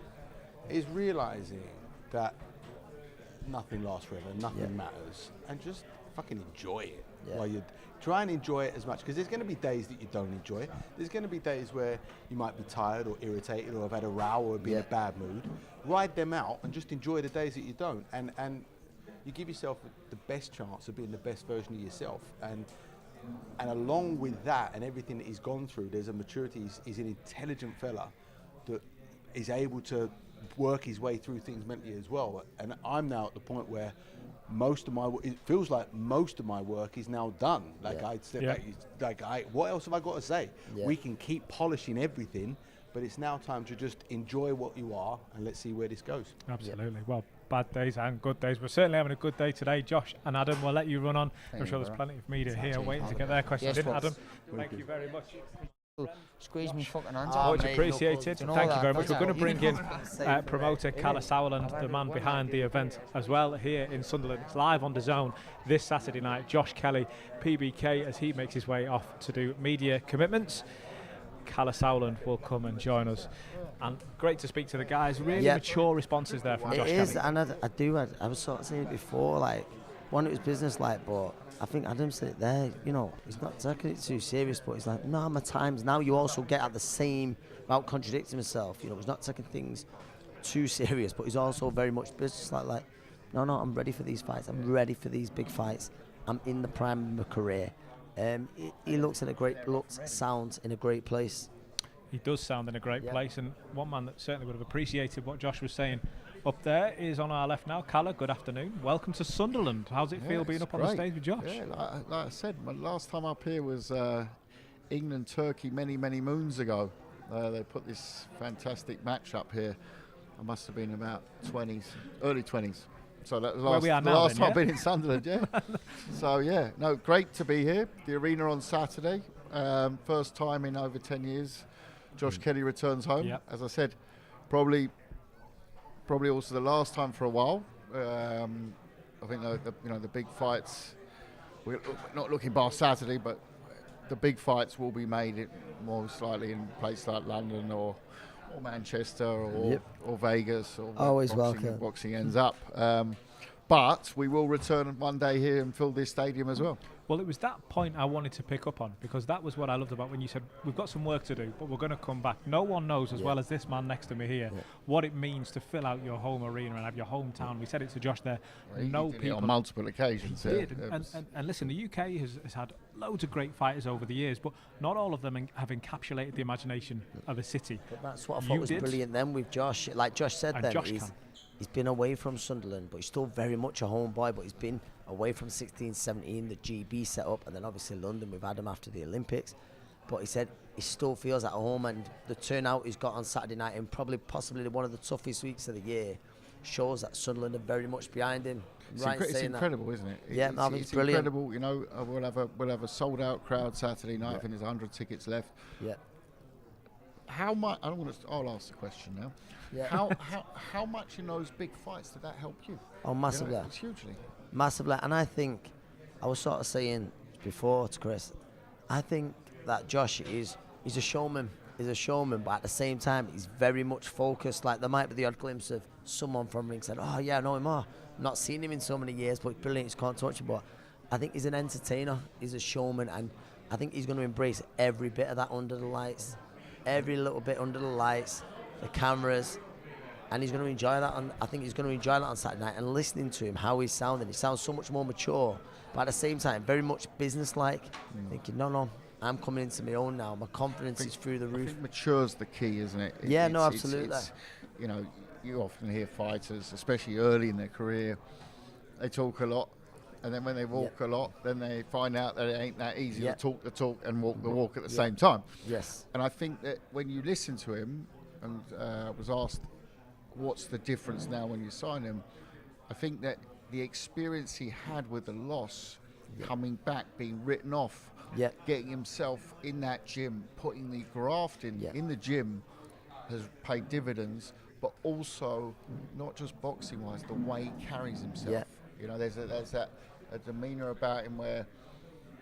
realising that nothing lasts forever, nothing matters, and just fucking enjoy it. While you try and enjoy it as much, because there's going to be days that you don't enjoy it. There's going to be days where you might be tired or irritated or have had a row or be in a bad mood. Ride them out and just enjoy the days that you don't, and you give yourself the best chance of being the best version of yourself. And along with that and everything that he's gone through, there's a maturity. He's an intelligent fella that is able to work his way through things mentally as well. And I'm now at the point where it feels like most of my work is now done. Like I step back, what else have I got to say? We can keep polishing everything, but it's now time to just enjoy what you are, and let's see where this goes. Absolutely. Well, bad days and good days. We're certainly having a good day today. Josh and Adam, we'll let you run on. I'm sure there's plenty of media here waiting to get their questions in. Adam, thank you very much. Squeeze me fucking hands Much appreciated. Thank you very much. We're going to bring in promoter Calla Sowland, the man behind the event, as well here in Sunderland. It's live on DAZN this Saturday night. Josh Kelly, PBK, as he makes his way off to do media commitments. Calla Sowland will come and join us. And great to speak to the guys. Really mature responses there from Josh Kelly. It is, and I was sort of saying it before, like, one, it was business like, but I think Adam said it there, you know, he's not taking it too serious, but he's like, no, my times now. You also get at the same, without contradicting himself, you know, he's not taking things too serious, but he's also very much business like, no, I'm ready for these fights. I'm ready for these big fights. I'm in the prime of my career. He looks sounds in a great place. He does sound in a great place, and one man that certainly would have appreciated what Josh was saying up there is on our left now. Calla, good afternoon. Welcome to Sunderland. How's it feel being up on the stage with Josh? Yeah, like I said, my last time up here was England, Turkey many moons ago. They put this fantastic match up here. I must have been about 20s, early 20s. So that was the last time I've been in Sunderland, So great to be here. The arena on Saturday, first time in over 10 years. Josh Kelly returns home. As I said, probably also the last time for a while. I think the big fights. We're not looking past Saturday, but the big fights will be made most likely in places like London or Manchester or Vegas or always boxing ends up. But we will return one day here and fill this stadium as well. Well, it was that point I wanted to pick up on, because that was what I loved about when you said, we've got some work to do, but we're going to come back. No one knows as well as this man next to me here what it means to fill out your home arena and have your hometown. We said it to Josh there. Well, he no did people it on multiple occasions. He did. And listen, the UK has had loads of great fighters over the years, but not all of them have encapsulated the imagination of a city. But that's what I thought was brilliant then with Josh. Like Josh said, then he's been away from Sunderland, but he's still very much a home boy. But he's been away from 16, 17, the GB set up, and then obviously London with Adam after the Olympics. But he said he still feels at home, and the turnout he's got on Saturday night, and possibly one of the toughest weeks of the year, shows that Sunderland are very much behind him. It's incredible, isn't it? Yeah, it's brilliant. Incredible. You know, we'll have a sold out crowd Saturday night. I think there's 100 tickets left. Yeah. How much? I'll ask the question now. Yeah. How much in those big fights did that help you? Oh, massively. You know, it's hugely. Massively, and I think I was sort of saying before to Chris, I think that Josh he's a showman. He's a showman, but at the same time, he's very much focused. Like there might be the odd glimpse of someone from ring said, "Oh yeah, I know him. Not seen him in so many years, but he's brilliant. He can't touch him." But I think he's an entertainer. He's a showman, and I think he's going to embrace every bit of that under the lights, every little bit under the lights, the cameras. And he's going to enjoy that. And I think he's going to enjoy that on Saturday night. And listening to him, how he's sounding, he sounds so much more mature, but at the same time, very much business-like. Thinking, no, I'm coming into my own now. My confidence is through the roof. I think mature's the key, isn't it? Absolutely. You know, you often hear fighters, especially early in their career, they talk a lot, and then when they walk a lot, then they find out that it ain't that easy to talk the talk and walk the walk at the same time. Yes. And I think that when you listen to him, and I was asked, what's the difference now when you sign him? I think that the experience he had with the loss, coming back, being written off, getting himself in that gym, putting the graft in the gym, has paid dividends. But also, not just boxing wise, the way he carries himself. You know, there's that a demeanour about him where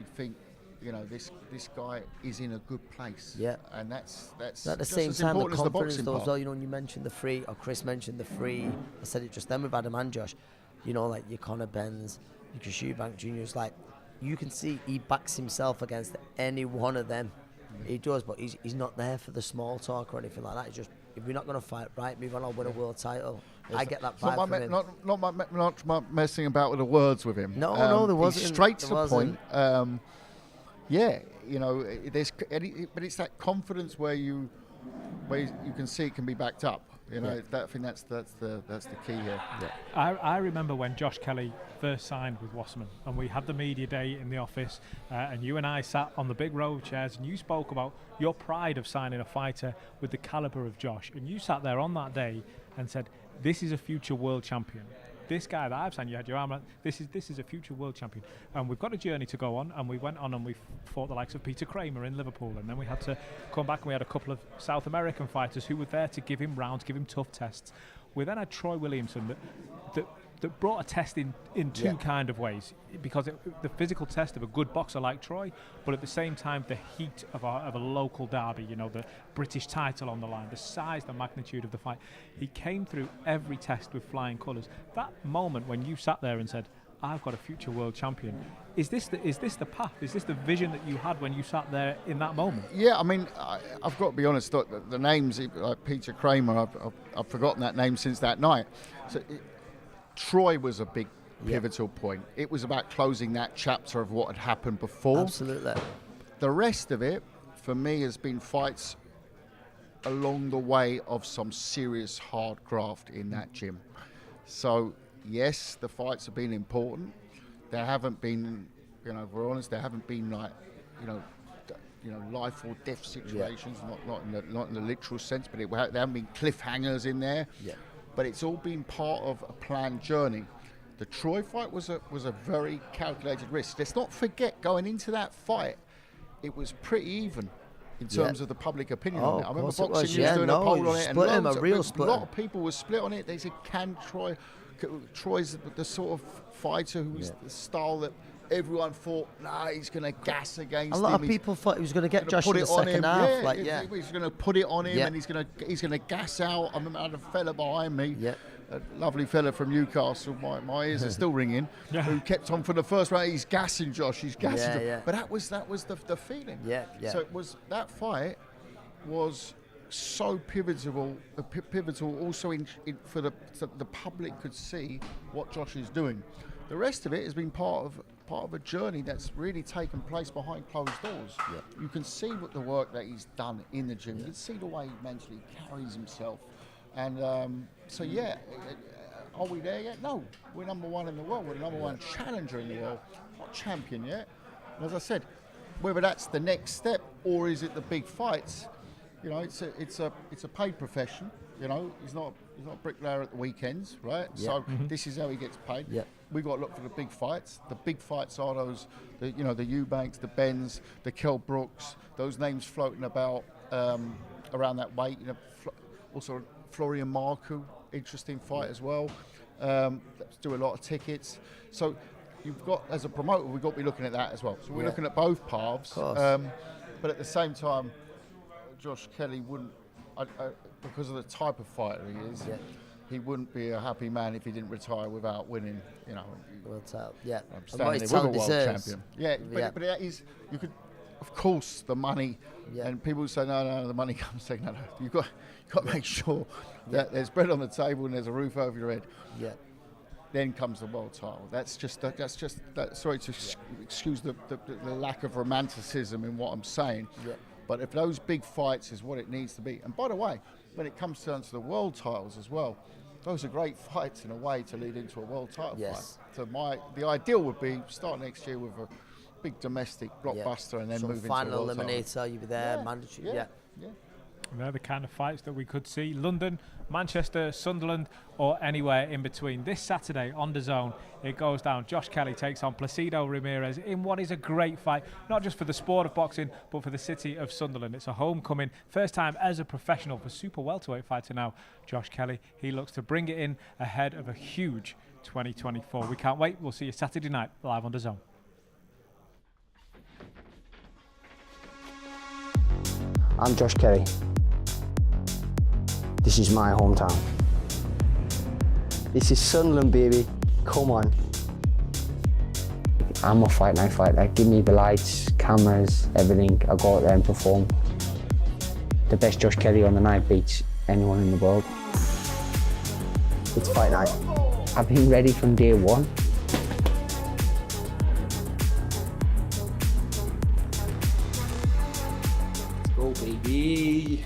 you think, you know, this guy is in a good place. Yeah. And that's at the same time, the confidence though as well. You know, when you mentioned the free, or Chris mentioned the free, I said it just then with Adam and Josh. You know, like your Conor Benns, your Kashubank Juniors, like you can see he backs himself against any one of them. He does, but he's not there for the small talk or anything like that. He's just, if we're not going to fight, right, move on, I'll win a world title. I get that vibe from him. Not messing about with the words with him. No, there wasn't. He's straight to the point. Yeah, you know, but it's that confidence where you can see it can be backed up. You know, I think that's the key here. Yeah. I remember when Josh Kelly first signed with Wasserman, and we had the media day in the office, and you and I sat on the big row of chairs, and you spoke about your pride of signing a fighter with the caliber of Josh, and you sat there on that day and said, "This is a future world champion. This guy that I've signed, you had your arm around, this is a future world champion." And we've got a journey to go on, and we went on and we fought the likes of Peter Kramer in Liverpool, and then we had to come back and we had a couple of South American fighters who were there to give him rounds, give him tough tests. We then had Troy Williamson that brought a test in two kind of ways, because the physical test of a good boxer like Troy, but at the same time the heat of a local derby, you know, the British title on the line, the size, the magnitude of the fight. He came through every test with flying colours. That moment when you sat there and said, "I've got a future world champion," is this the path? Is this the vision that you had when you sat there in that moment? Yeah, I mean, I've got to be honest. The names like Peter Kramer, I've forgotten that name since that night. So Troy was a big pivotal point. It was about closing that chapter of what had happened before. Absolutely. The rest of it, for me, has been fights along the way of some serious hard graft in that gym. So, yes, the fights have been important. There haven't been, you know, if we're honest, there haven't been like, you know, life or death situations. Not in the literal sense, but there haven't been cliffhangers in there. Yeah. But it's all been part of a planned journey. The Troy fight was a very calculated risk. Let's not forget, going into that fight, it was pretty even in terms of the public opinion on it. I remember Boxing News doing a poll on it, and a lot of people were split on it. They said, can Troy's the sort of fighter who's the style that everyone thought, he's going to gas against him. A lot of people thought he was going to get Josh in the second half. He's going to put it on him, and he's going to gas out. I remember I had a fella behind me a lovely fella from Newcastle, my ears are still ringing, who kept on for the first round. He's gassing Josh, he's gassing Josh. But that was the feeling. So it was, that fight was so pivotal also for so the public could see what Josh is doing. The rest of it has been part of a journey that's really taken place behind closed doors. You can see what the work that he's done in the gym. You can see the way he mentally carries himself. And are we there yet? No, we're number one in the world. We're the number one challenger in the world, not champion yet. And as I said, whether that's the next step or is it the big fights, you know, it's a paid profession. You know, he's not a bricklayer at the weekends, right? So this is how he gets paid. We've got to look for the big fights. The big fights are those, the Eubanks, the Benns, the Kell Brooks, those names floating about around that weight. You know, also Florian Marku, interesting fight as well. Let's do a lot of tickets. So you've got, as a promoter, we've got to be looking at that as well. So we're looking at both paths. But at the same time, Josh Kelly wouldn't, because of the type of fighter he is, he wouldn't be a happy man if he didn't retire without winning, you know. World title, I'm standing there with a world champion. But that is, you could, of course, the money, and people say, no, the money comes second. No, you've got to make sure that there's bread on the table and there's a roof over your head. Then comes the world title. That's just sorry to excuse the lack of romanticism in what I'm saying. But if those big fights is what it needs to be, and by the way, when it comes down to the world titles as well, those are great fights in a way to lead into a world title fight. So the ideal would be start next year with a big domestic blockbuster and then move into a final world eliminator, title. you'll be there, mandatory. And they're the kind of fights that we could see London, Manchester, Sunderland, or anywhere in between. This Saturday on DAZN, it goes down. Josh Kelly takes on Placido Ramirez in what is a great fight, not just for the sport of boxing, but for the city of Sunderland. It's a homecoming, first time as a professional for super welterweight fighter now. Josh Kelly, he looks to bring it in ahead of a huge 2024. We can't wait. We'll see you Saturday night live on DAZN. I'm Josh Kelly. This is my hometown. This is Sunderland, baby. Come on. I'm a fight night fighter. Give me the lights, cameras, everything. I go out there and perform. The best Josh Kelly on the night beats anyone in the world. It's fight night. I've been ready from day one. Let's go, baby.